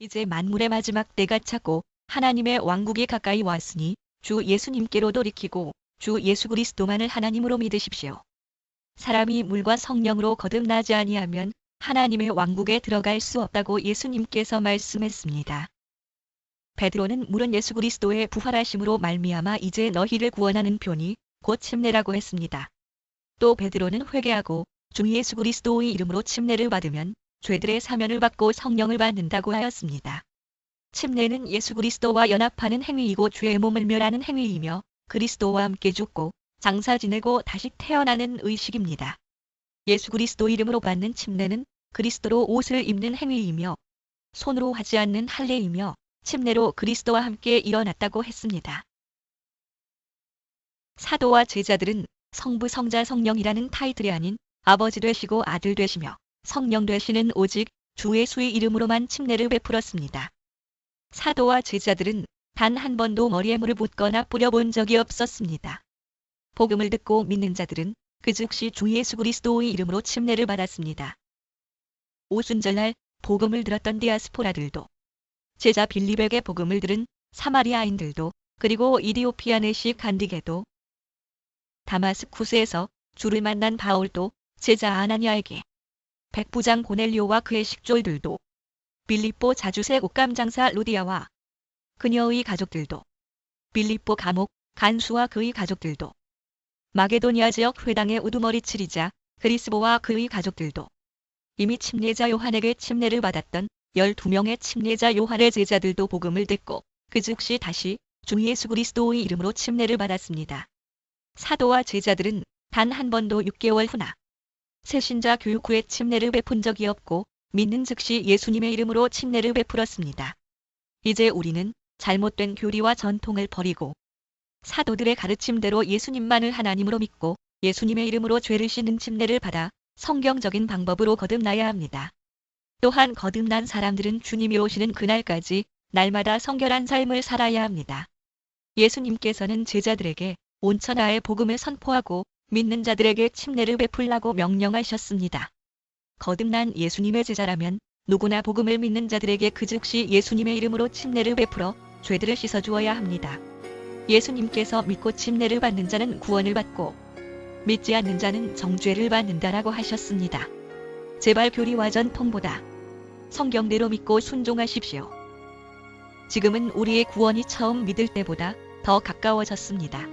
이제 만물의 마지막 때가 차고 하나님의 왕국이 가까이 왔으니 주 예수님께로 돌이키고 주 예수 그리스도만을 하나님으로 믿으십시오. 사람이 물과 성령으로 거듭나지 아니하면 하나님의 왕국에 들어갈 수 없다고 예수님께서 말씀했습니다. 베드로는 물은 예수 그리스도의 부활하심으로 말미암아 이제 너희를 구원하는 표니 곧 침례라고 했습니다. 또 베드로는 회개하고 주 예수 그리스도의 이름으로 침례를 받으면 죄들의 사면을 받고 성령을 받는다고 하였습니다. 침례는 예수 그리스도와 연합하는 행위이고 죄의 몸을 멸하는 행위이며 그리스도와 함께 죽고 장사 지내고 다시 태어나는 의식입니다. 예수 그리스도 이름으로 받는 침례는 그리스도로 옷을 입는 행위이며 손으로 하지 않는 할례이며 침례로 그리스도와 함께 일어났다고 했습니다. 사도와 제자들은 성부 성자 성령이라는 타이틀이 아닌 아버지 되시고 아들 되시며 성령 되시는 오직 주 예수의 이름으로만 침례를 베풀었습니다. 사도와 제자들은 단 한 번도 머리에 물을 붓거나 뿌려본 적이 없었습니다. 복음을 듣고 믿는 자들은 그 즉시 주 예수 그리스도의 이름으로 침례를 받았습니다. 오순절날 복음을 들었던 디아스포라들도, 제자 빌립에게 복음을 들은 사마리아인들도, 그리고 이디오피아 내시 간디게도, 다마스쿠스에서 주를 만난 바울도, 제자 아나니아에게, 백부장 고넬료와 그의 식졸들도, 빌립보 자주세 옷감장사 루디아와 그녀의 가족들도, 빌립보 감옥 간수와 그의 가족들도, 마게도니아 지역 회당의 우두머리 치리자 그리스보와 그의 가족들도, 이미 침례자 요한에게 침례를 받았던 12명의 침례자 요한의 제자들도 복음을 듣고 그 즉시 다시 주 예수 그리스도의 이름으로 침례를 받았습니다. 사도와 제자들은 단 한 번도 6개월 후나 새신자 교육 후에 침례를 베푼 적이 없고 믿는 즉시 예수님의 이름으로 침례를 베풀었습니다. 이제 우리는 잘못된 교리와 전통을 버리고 사도들의 가르침대로 예수님만을 하나님으로 믿고 예수님의 이름으로 죄를 씻는 침례를 받아 성경적인 방법으로 거듭나야 합니다. 또한 거듭난 사람들은 주님이 오시는 그날까지 날마다 성결한 삶을 살아야 합니다. 예수님께서는 제자들에게 온 천하에 복음을 선포하고 믿는 자들에게 침례를 베풀라고 명령하셨습니다. 거듭난 예수님의 제자라면 누구나 복음을 믿는 자들에게 그 즉시 예수님의 이름으로 침례를 베풀어 죄들을 씻어주어야 합니다. 예수님께서 믿고 침례를 받는 자는 구원을 받고 믿지 않는 자는 정죄를 받는다라고 하셨습니다. 제발 교리와 전통보다 성경대로 믿고 순종하십시오. 지금은 우리의 구원이 처음 믿을 때보다 더 가까워졌습니다.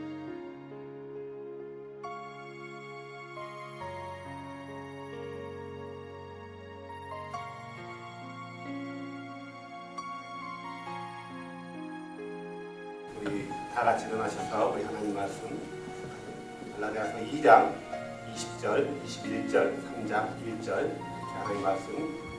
우리 다 같이 일어나셔서 우리 하나님 말씀 갈라디아서 2장 20절, 21절, 3장 1절 하나님 말씀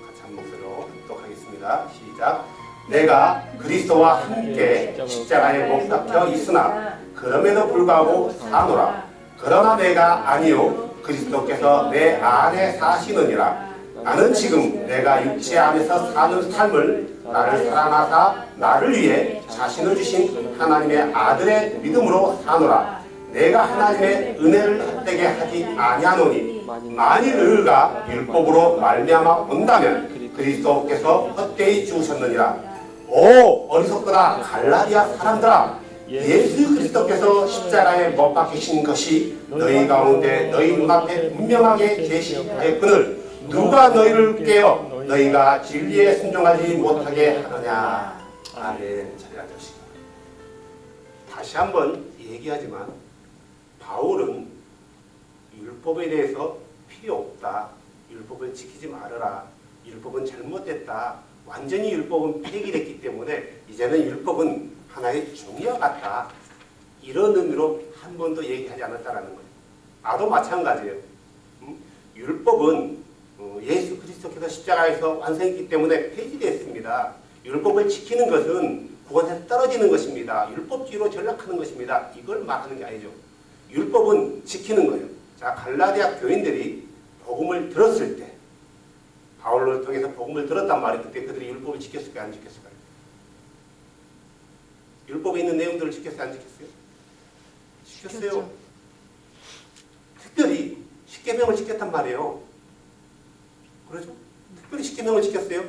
같이 한 목소리로 합독하겠습니다. 시작. 내가 그리스도와 함께 십자가에 못 박혀 있으나 그럼에도 불구하고 사노라. 그러나 내가 아니요 그리스도께서 내 안에 사시느니라. 나는 지금 내가 육체 안에서 사는 삶을 나를 사랑하사 나를 위해 자신을 주신 하나님의 아들의 믿음으로 사노라. 내가 하나님의 은혜를 헛되게 하지 아니하노니 만일 너희가 율법으로 말미암아 온다면 그리스도께서 헛되이 죽으셨느니라. 오 어리석더라 갈라디아 사람들아, 예수 그리스도께서 십자가에 못 박히신 것이 너희 가운데 너희 눈앞에 분명하게 계시하였거늘 누가 너희를 깨어 너희가 진리에 순종하지 못하게 하느냐. 아멘. 잘 앉으시고 다시 한번 얘기하지만 바울은 율법에 대해서 필요 없다. 율법을 지키지 말아라. 율법은 잘못됐다. 완전히 율법은 폐기됐기 때문에 이제는 율법은 하나의 종이와 같다. 이런 의미로 한 번도 얘기하지 않았다라는 거예요. 나도 마찬가지예요. 율법은 예수 그리스도께서 십자가에서 완성했기 때문에 폐지됐습니다. 율법을 지키는 것은 구원에서 떨어지는 것입니다. 율법주의로 전락하는 것입니다. 이걸 말하는 게 아니죠. 율법은 지키는 거예요. 자, 갈라디아 교인들이 복음을 들었을 때 바울을 통해서 복음을 들었단 말이에요. 그때 그들이 율법을 지켰을까요? 안 지켰을까요? 율법에 있는 내용들을 지켰어요? 안 지켰어요? 지켰어요. 특별히 십계명을 지켰단 말이에요. 그렇죠? 특별히 십계명을 지켰어요.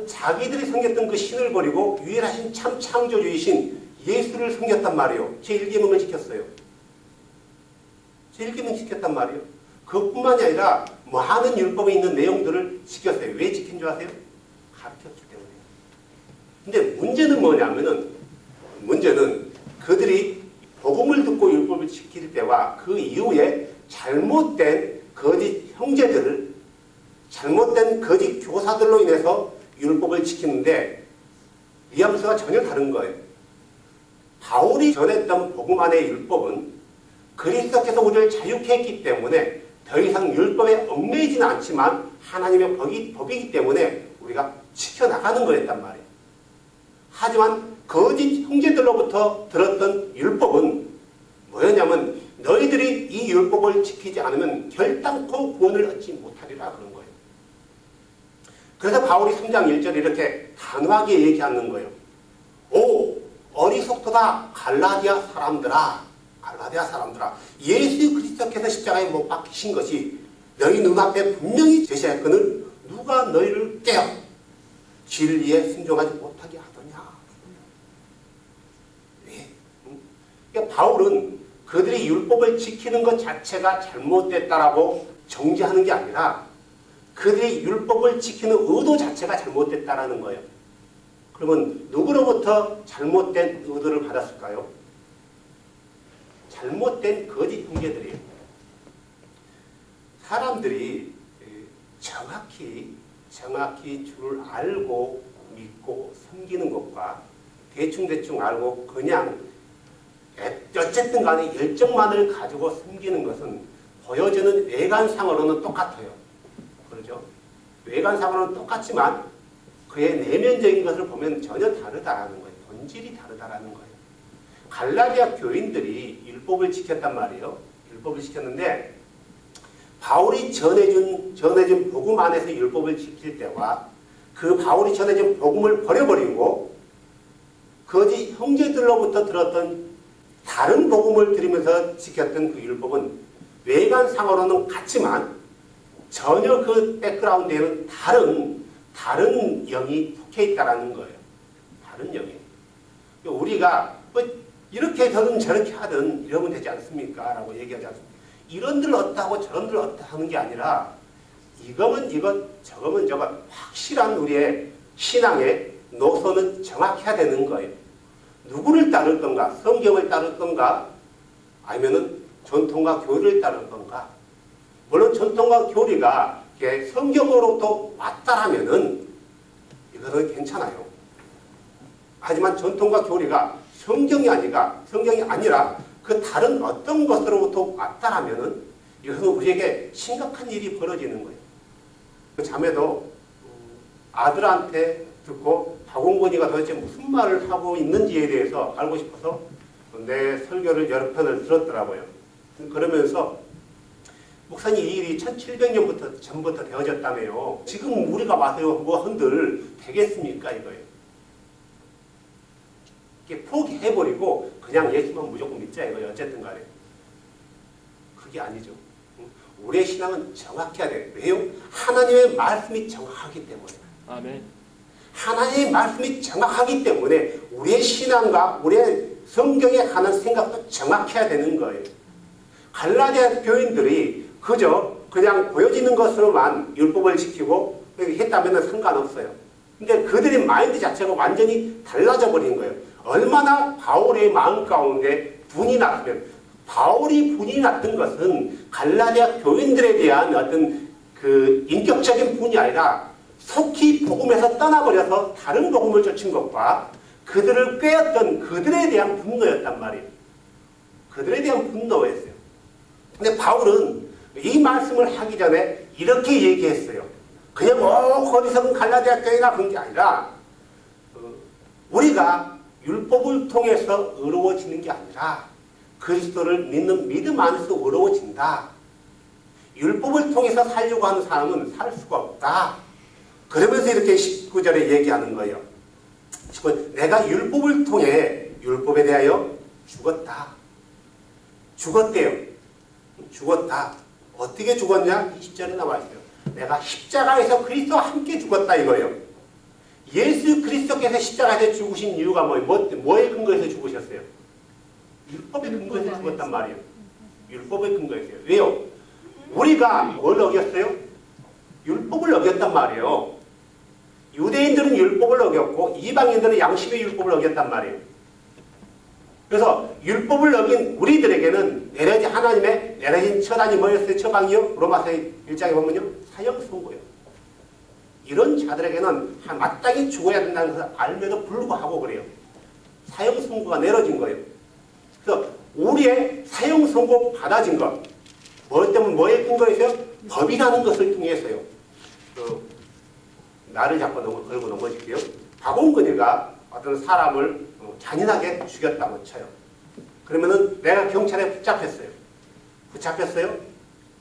자기들이 섬겼던 그 신을 버리고 유일하신 참 창조주이신 예수를 섬겼단 말이에요. 제1계명을 지켰어요. 제1계명 지켰단 말이에요. 그것뿐만이 아니라 많은 율법에 있는 내용들을 지켰어요. 왜 지킨 줄 아세요? 가르쳤기 때문에. 근데 문제는 뭐냐면은, 문제는 그들이 복음을 듣고 율법을 지킬 때와 그 이후에 잘못된 거짓 형제들을, 잘못된 거짓 교사들로 인해서 율법을 지키는데 뉘앙스가 전혀 다른 거예요. 바울이 전했던 복음 안의 율법은 그리스도께서 우리를 자유케 했기 때문에 더 이상 율법에 얽매이지는 않지만 하나님의 법이기 때문에 우리가 지켜나가는 거였단 말이에요. 하지만 거짓 형제들로부터 들었던 율법은 뭐였냐면 너희들이 이 율법을 지키지 않으면 결단코 구원을 얻지 못하리라 그런 거예요. 그래서 바울이 3장 1절에 이렇게 단호하게 얘기하는 거예요. 오 어리석도다 갈라디아 사람들아, 갈라디아 사람들아, 예수 그리스도께서 십자가에 못 박히신 것이 너희 눈앞에 분명히 제시했거늘 누가 너희를 깨어 진리에 순종하지 못하게 하더냐. 왜? 그러니까 바울은 그들이 율법을 지키는 것 자체가 잘못됐다라고 정죄하는 게 아니라 그들이 율법을 지키는 의도 자체가 잘못됐다라는 거예요. 그러면 누구로부터 잘못된 의도를 받았을까요? 잘못된 거짓 형제들이에요. 사람들이 정확히 줄을 알고 믿고 섬기는 것과 대충 알고 그냥 어쨌든 간에 열정만을 가지고 섬기는 것은 보여지는 외관상으로는 똑같아요. 그렇죠? 외관상으로는 똑같지만 그의 내면적인 것을 보면 전혀 다르다라는 거예요. 본질이 다르다라는 거예요. 갈라디아 교인들이 율법을 지켰단 말이에요. 율법을 지켰는데 바울이 전해준 복음 안에서 율법을 지킬 때와 그 바울이 전해준 복음을 버려버리고 거짓 형제들로부터 들었던 다른 복음을 들으면서 지켰던 그 율법은 외관상으로는 같지만 전혀 그 백그라운드에는 다른 영이 속해 있다는 거예요. 다른 영이. 우리가 뭐 이렇게 하든 저렇게 하든 이러면 되지 않습니까? 라고 얘기하지 않습니까? 이런들 어떠하고 저런들 어떠 하는 게 아니라 이거면 이것, 저거면 저것 확실한 우리의 신앙의 노선은 정확해야 되는 거예요. 누구를 따를 건가? 성경을 따를 건가? 아니면은 전통과 교리를 따를 건가? 물론 전통과 교리가 성경으로부터 왔다라면은 이거는 괜찮아요. 하지만 전통과 교리가 성경이 아니라 그 다른 어떤 것으로부터 왔다라면은 이것은 우리에게 심각한 일이 벌어지는 거예요. 그 자매도 아들한테 듣고 박홍건이가 도대체 무슨 말을 하고 있는지에 대해서 알고 싶어서 내 설교를 여러 편을 들었더라고요. 그러면서 목사님 이 일이 1700년부터 전부터 되어졌다며요. 지금 우리가 와서 뭐 한들 되겠습니까 이거예요. 이렇게 포기해버리고 그냥 예수만 무조건 믿자 이거예요. 어쨌든 간에. 그게 아니죠. 우리의 신앙은 정확해야 돼요. 왜요? 하나님의 말씀이 정확하기 때문에. 아멘. 하나님의 말씀이 정확하기 때문에 우리의 신앙과 우리의 성경에 관한 생각도 정확해야 되는 거예요. 갈라디아 교인들이 그냥 보여지는 것으로만 율법을 지키고 했다면 상관없어요. 근데 그들의 마인드 자체가 완전히 달라져 버린 거예요. 얼마나 바울의 마음 가운데 분이 났으면, 바울이 분이 났던 것은 갈라디아 교인들에 대한 어떤 그 인격적인 분이 아니라 속히 복음에서 떠나버려서 다른 복음을 쫓은 것과 그들을 꾀었던 그들에 대한 분노였단 말이에요. 그들에 대한 분노였어요. 근데 바울은 이 말씀을 하기 전에 이렇게 얘기했어요. 그냥 거기서 갈라디아 교회가 그런 게 아니라 우리가 율법을 통해서 의로워지는 게 아니라 그리스도를 믿는 믿음 안에서 의로워진다. 율법을 통해서 살려고 하는 사람은 살 수가 없다. 그러면서 이렇게 19절에 얘기하는 거예요. 내가 율법을 통해 율법에 대하여 죽었다. 죽었대요. 죽었다. 어떻게 죽었냐? 20절에 나와 있어요. 내가 십자가에서 그리스도와 함께 죽었다 이거예요. 예수 그리스도께서 십자가에서 죽으신 이유가 뭐에 근거해서 죽으셨어요? 율법에 근거해서 죽었단 말이에요. 율법에 근거해서요. 왜요? 우리가 뭘 어겼어요? 율법을 어겼단 말이에요. 유대인들은 율법을 어겼고 이방인들은 양심의 율법을 어겼단 말이에요. 그래서 율법을 어긴 우리들에게는 하나님의 내려진 처단이 뭐였어요? 처방이요? 로마서 1장에 보면요. 사형 선고예요. 이런 자들에게는 마땅히 죽어야 된다는 것을 알면서 불구하고 그래요. 사형 선고가 내려진 거예요. 그래서 우리의 사형 선고 받아진 것, 뭐 때문에 뭐에 근거해서요? 법이라는 것을 통해서요. 나를 잡고 걸고 넘어질게요. 박원근이가 어떤 사람을 잔인하게 죽였다고 쳐요. 그러면은 내가 경찰에 붙잡혔어요.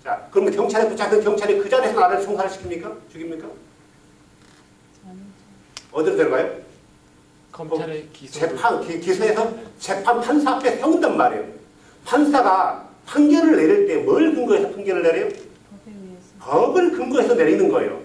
자, 그러면 경찰에 붙잡힌 경찰이 그 자리에서 나를 총살을 시킵니까? 죽입니까? 어디로 들어가요? 검찰의 기소해서 재판 판사 앞에 세운단 말이에요. 판사가 판결을 내릴 때 뭘 근거해서 판결을 내려요? 법을 근거해서 내리는 거예요.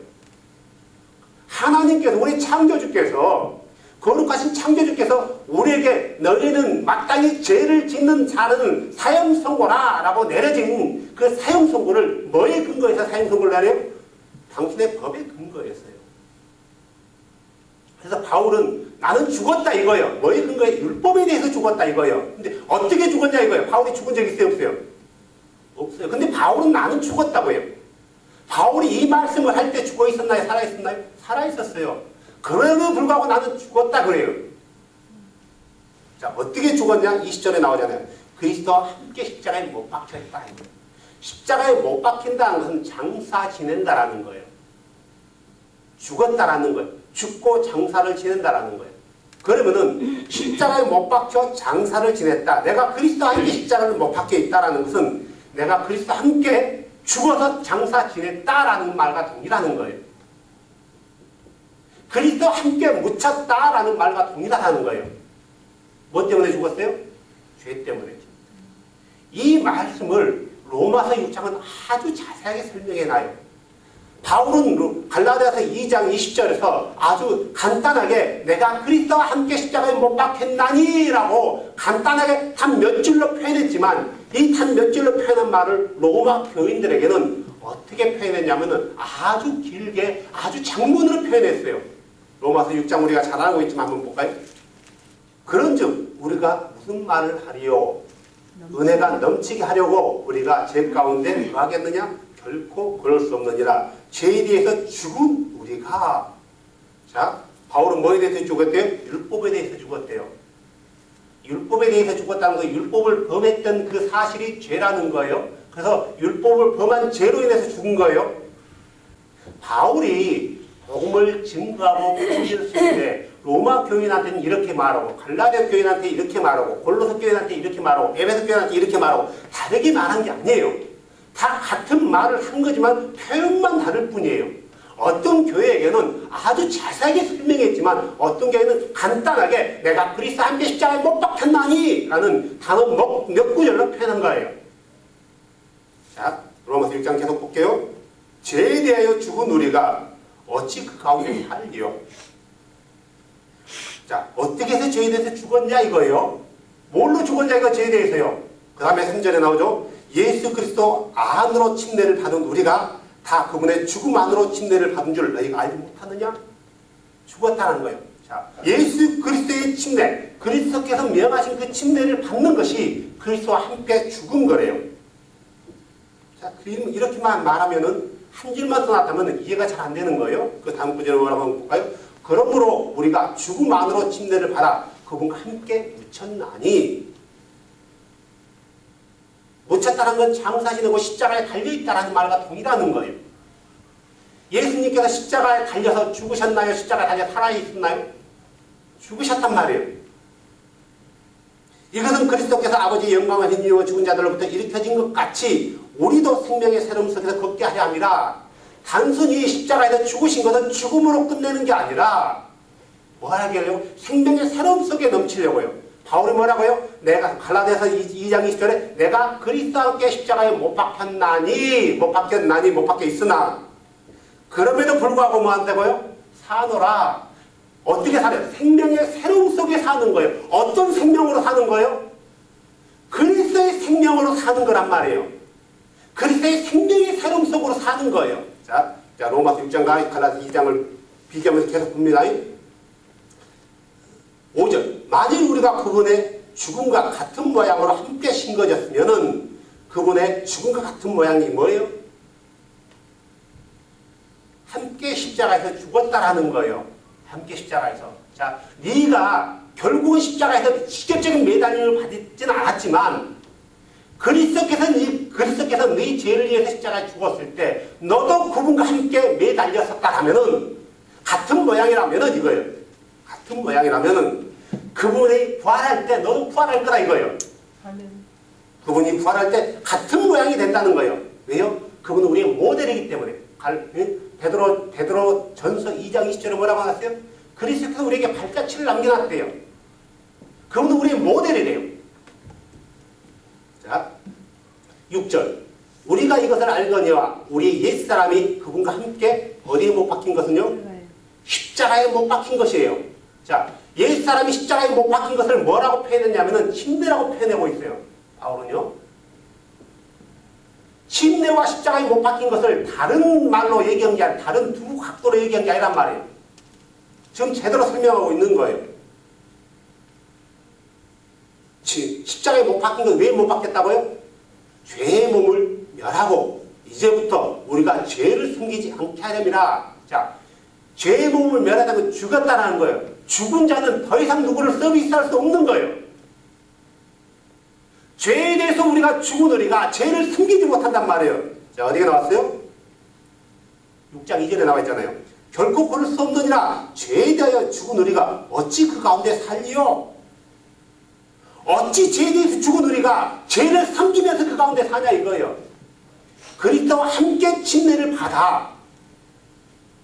하나님께서, 우리 창조주께서, 거룩하신 창조주께서 우리에게 너희는 마땅히 죄를 짓는 자는 사형선고라 라고 내려진 그 사형선고를 뭐에 근거해서 사형선고를 내려요? 당신의 법에 근거해서요. 그래서 바울은 나는 죽었다 이거예요. 뭐에 근거해? 율법에 대해서 죽었다 이거예요. 근데 어떻게 죽었냐 이거예요. 바울이 죽은 적 있어요? 없어요? 없어요. 근데 바울은 나는 죽었다고 해요. 바울이 이 말씀을 할 때 죽어 있었나요? 살아 있었나요? 살아 있었어요. 그럼에도 불구하고 나는 죽었다 그래요. 자, 어떻게 죽었냐? 20절에 나오잖아요. 그리스도와 함께 십자가에 못 박혔다. 십자가에 못 박힌다는 것은 장사 지낸다라는 거예요. 죽었다라는 거예요. 죽고 장사를 지낸다라는 거예요. 그러면은 십자가에 못 박혀 장사를 지냈다. 내가 그리스도와 함께 십자가를 못 박혀 있다라는 것은 내가 그리스도와 함께 죽어서 장사 지냈다라는 말과 동일하는 거예요. 그리스도와 함께 묻혔다라는 말과 동일하다는 거예요. 뭐 때문에 죽었어요? 죄 때문에. 이 말씀을 로마서 6장은 아주 자세하게 설명해놔요. 바울은 갈라디아서 2장 20절에서 아주 간단하게 내가 그리스도와 함께 십자가에 못 박혔나니 라고 간단하게 단 몇 줄로 표현했지만 이 단 몇 줄로 표현한 말을 로마 교인들에게는 어떻게 표현했냐면 아주 길게 아주 장문으로 표현했어요. 로마서 6장 우리가 잘 알고 있지만 한번 볼까요? 그런즉 우리가 무슨 말을 하리요? 은혜가 넘치게 하려고 우리가 죄 가운데 거하겠느냐? 결코 그럴 수 없느니라. 죄에 대해서 죽은 우리가. 자, 바울은 뭐에 대해서 죽었대요? 율법에 대해서 죽었대요. 율법에 대해서 죽었다는 거, 율법을 범했던 그 사실이 죄라는 거예요. 그래서 율법을 범한 죄로 인해서 죽은 거예요. 바울이 복음을 증거하고 편지를 쓸 때 로마 교인한테는 이렇게 말하고 갈라디아 교인한테 이렇게 말하고 골로새 교인한테 이렇게 말하고 에베소 교인한테 이렇게 말하고 다르게 말한 게 아니에요. 다 같은 말을 한 거지만 표현만 다를 뿐이에요. 어떤 교회에게는 아주 자세하게 설명했지만 어떤 교회는 간단하게 내가 그리스도와 함께 십자가에 못 박혔나니 라는 단어 몇 구절로 표현한 거예요. 자, 로마서 6장 계속 볼게요. 죄에 대하여 죽은 우리가 어찌 그 가운데 살리요? 자, 어떻게 해서 죄에 대해서 죽었냐 이거예요. 뭘로 죽었냐 이거 죄에 대해서요. 그 다음에 3절에 나오죠. 예수 그리스도 안으로 침례를 받은 우리가 다 그분의 죽음 안으로 침례를 받은 줄 너희가 알지 못하느냐? 죽었다는 거예요. 자, 예수 그리스도의 침례, 그리스도께서 명하신 그 침례를 받는 것이 그리스도와 함께 죽은 거래요. 자, 이렇게만 말하면은 한 줄만 더 나타나면 이해가 잘 안 되는 거예요. 그 다음 구절을 뭐라고 한번 볼까요? 그러므로 우리가 죽음 안으로 침례를 받아 그분과 함께 묻혔나니. 묻혔다는 건 장사 지내고 십자가에 달려있다는 말과 동일하는 거예요. 예수님께서 십자가에 달려서 죽으셨나요? 십자가에 달려 살아있었나요? 죽으셨단 말이에요. 이것은 그리스도께서 아버지의 영광을 힘입어 죽은 자들로부터 일으켜진 것 같이 우리도 생명의 새로움 속에서 걷게 하려 함이라. 단순히 십자가에서 죽으신 것은 죽음으로 끝내는 게 아니라 뭐 하려고요? 생명의 새로움 속에 넘치려고요. 바울이 뭐라고요? 내가 갈라디아서 2장 20절에 내가 그리스도와 함께 십자가에 못 박혀 있으나 그럼에도 불구하고 뭐 한다고요? 사노라. 어떻게 살아요? 생명의 새로움 속에 사는 거예요. 어떤 생명으로 사는 거예요? 그리스도의 생명으로 사는 거란 말이에요. 그리스도의 생명의 새로움 속으로 사는 거예요. 자 로마서 6장과 갈라디아 2장을 비교하면서 계속 봅니다. 5절. 만일 우리가 그분의 죽음과 같은 모양으로 함께 심겨졌으면은 그분의 죽음과 같은 모양이 뭐예요? 함께 십자가에서 죽었다라는 거예요. 함께 십자가에서. 자, 네가 결국은 십자가에서 직접적인 매달림을 받지는 않았지만 그리스도께서 네 죄를 위해서 십자가에 죽었을 때 너도 그분과 함께 매달렸었다라면은 같은 모양이라면은 이거예요. 같은 모양이라면은 그분이 부활할 때 너도 부활할 거다 이거예요. 그분이 부활할 때 같은 모양이 된다는 거예요. 왜요? 그분은 우리의 모델이기 때문에. 베드로 전서 2장 20절에 뭐라고 하셨어요? 그리스도께서 우리에게 발자취를 남겨놨대요. 그분은 우리의 모델이래요. 자, 6절. 우리가 이것을 알거니와 우리 옛사람이 그분과 함께 어디에 못 박힌 것은요? 십자가에 못 박힌 것이에요. 자, 옛사람이 십자가에 못 박힌 것을 뭐라고 표현했냐면은 침례라고 표현하고 있어요. 바울은요. 침례와 십자가에 못 박힌 것을 다른 말로 얘기한 게 아니라 다른 두 각도로 얘기한 게 아니란 말이에요. 지금 제대로 설명하고 있는 거예요. 십자가에 못 박힌 건 왜 못 박혔다고요? 죄의 몸을 멸하고 이제부터 우리가 죄를 숨기지 않게 하렵니다. 자, 죄의 몸을 멸하다면 죽었다는 거예요. 죽은 자는 더 이상 누구를 서비스할 수 없는 거예요. 죄에 대해서 우리가 죽은 우리가 죄를 숨기지 못한단 말이에요. 자, 어디가 나왔어요? 6장 2절에 나와 있잖아요. 결코 그럴 수 없느니라. 죄에 대하여 죽은 우리가 어찌 그 가운데 살리요? 어찌 죄에 대해서 죽은 우리가 죄를 섬기면서 그 가운데 사냐 이거예요. 그리스도와 함께 침례를 받아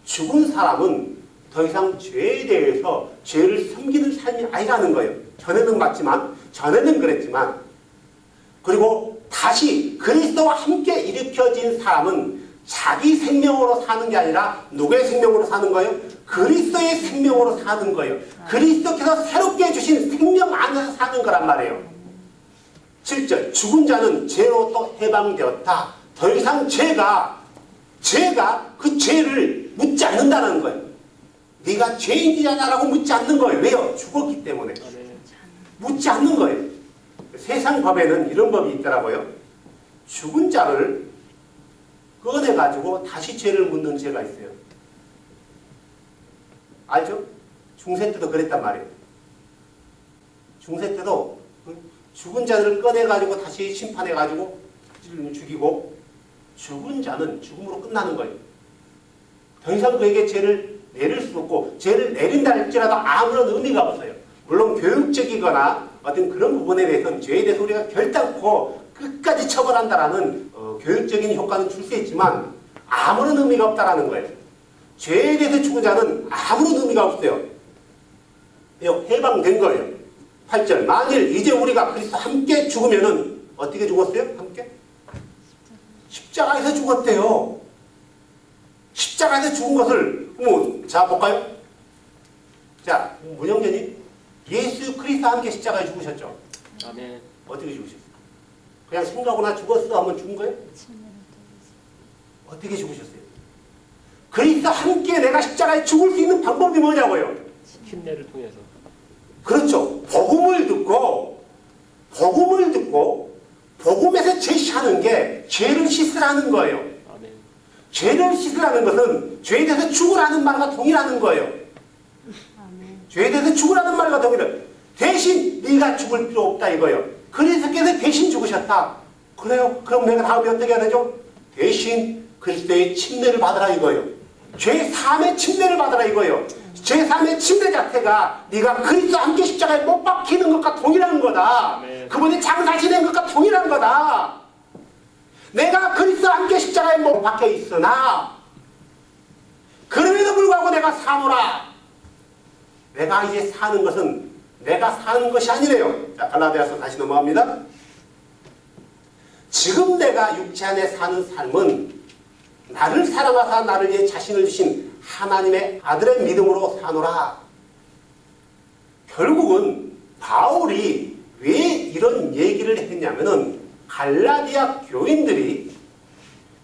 죽은 사람은 더 이상 죄에 대해서 죄를 섬기는 삶이 아니라는 거예요. 전에는 맞지만, 전에는 그랬지만, 그리고 다시 그리스도와 함께 일으켜진 사람은 자기 생명으로 사는 게 아니라 누구의 생명으로 사는 거예요? 그리스도의 생명으로 사는 거예요. 그리스도께서 새롭게 주신 생명 안에서 사는 거란 말이에요. 7절. 죽은 자는 죄로부터 해방되었다. 더 이상 죄가 그 죄를 묻지 않는다는 거예요. 네가 죄인이냐라고 묻지 않는 거예요. 왜요? 죽었기 때문에. 묻지 않는 거예요. 세상 법에는 이런 법이 있더라고요. 죽은 자를 꺼내가지고 다시 죄를 묻는 죄가 있어요. 알죠? 중세 때도 그랬단 말이에요. 중세 때도 죽은 자를 꺼내가지고 다시 심판해가지고 죽이고 죽은 자는 죽음으로 끝나는 거예요. 더 이상 그에게 죄를 내릴 수 없고 죄를 내린다 할지라도 아무런 의미가 없어요. 물론 교육적이거나 어떤 그런 부분에 대해서는 죄에 대해서 우리가 결단코 끝까지 처벌한다라는 교육적인 효과는 줄 수 있지만 아무런 의미가 없다라는 거예요. 죄에 대해서 죽은 자는 아무런 의미가 없어요. 해방된 거예요. 8절. 만일 이제 우리가 그리스도 함께 죽으면은 어떻게 죽었어요? 함께? 십자가에서 죽었대요. 십자가에서 죽은 것을 자 볼까요? 자, 문영재님, 예수 그리스도와 함께 십자가에 죽으셨죠? 아멘. 어떻게 죽으셨어요? 그냥 생각하거나 죽었어 하면 죽은 거예요? 어떻게 죽으셨어요? 그리스도 함께 내가 십자가에 죽을 수 있는 방법이 뭐냐고요? 침례를 통해서. 그렇죠. 복음을 듣고 복음에서 제시하는 게 죄를 씻으라는 거예요. 아멘. 죄를 씻으라는 것은 죄에 대해서 죽으라는 말과 동일하는 거예요. 죄에 대해서 죽으라는 말과 동일해요. 대신 네가 죽을 필요 없다 이거예요. 그리스도께서 대신 죽으셨다. 그래요? 그럼 내가 다음에 어떻게 해야 되죠? 대신 그리스도의 침례를 받으라 이거예요. 죄 사함의 침례를 받으라 이거예요. 죄 사함의 침례 자체가 네가 그리스도와 함께 십자가에 못 박히는 것과 동일한 거다. 네. 그분이 장사 지낸 것과 동일한 거다. 내가 그리스도와 함께 십자가에 못 박혀 있으나 그럼에도 불구하고 내가 사노라. 내가 이제 사는 것은 내가 사는 것이 아니래요. 자, 갈라디아서 다시 넘어갑니다. 지금 내가 육체 안에 사는 삶은 나를 사랑하사 나를 위해 자신을 주신 하나님의 아들의 믿음으로 사노라. 결국은 바울이 왜 이런 얘기를 했냐면은 갈라디아 교인들이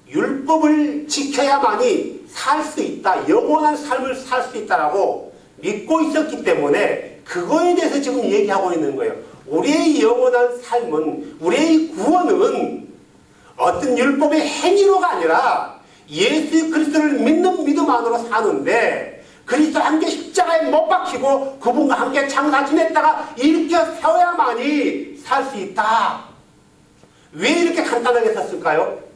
율법을 지켜야만이 살 수 있다, 영원한 삶을 살 수 있다라고 믿고 있었기 때문에 그거에 대해서 지금 얘기하고 있는 거예요. 우리의 영원한 삶은, 우리의 구원은 어떤 율법의 행위로가 아니라 예수 그리스도를 믿는 믿음 안으로 사는데, 그리스도와 함께 십자가에 못 박히고 그분과 함께 장사 지냈다가 일으켜 세워야만이 살 수 있다. 왜 이렇게 간단하게 썼을까요?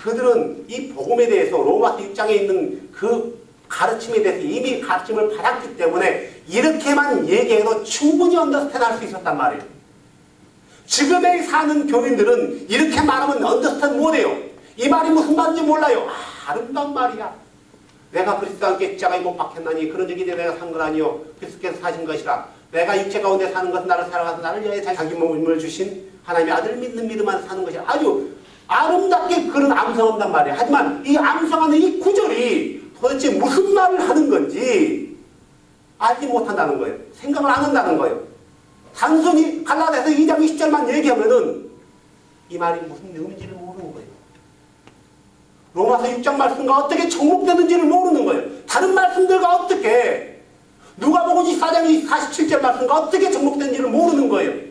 그들은 이 복음에 대해서 로마서 6장에 있는 그 가르침에 대해서 이미 가르침을 받았기 때문에 이렇게만 얘기해도 충분히 언더스탠드 할 수 있었단 말이에요. 지금에 사는 교인들은 이렇게 말하면 언더스탠드 못해요. 이 말이 무슨 말인지 몰라요. 아름다운 말이야. 내가 그리스도와 함께 십자가에 못 박혔나니 그런 적이 내가 산 건 아니요 그리스도께서 사신 것이라. 내가 육체 가운데 사는 것은 나를 살아가서 나를 위해 자기 몸을 주신 하나님의 아들을 믿는 믿음 안에 사는 것이라. 아주 아름답게 그런 암송한단 말이에요. 하지만 이 암송하는 이 구절이 도대체 무슨 말을 하는 건지 알지 못한다는 거예요. 생각을 안 한다는 거예요. 단순히 갈라디아서 2장 20절만 얘기하면은 이 말이 무슨 의미인지를 모르는 거예요. 로마서 6장 말씀과 어떻게 접목되는지를 모르는 거예요. 다른 말씀들과 어떻게, 누가복음 24장 47절 말씀과 어떻게 접목되는지를 모르는 거예요.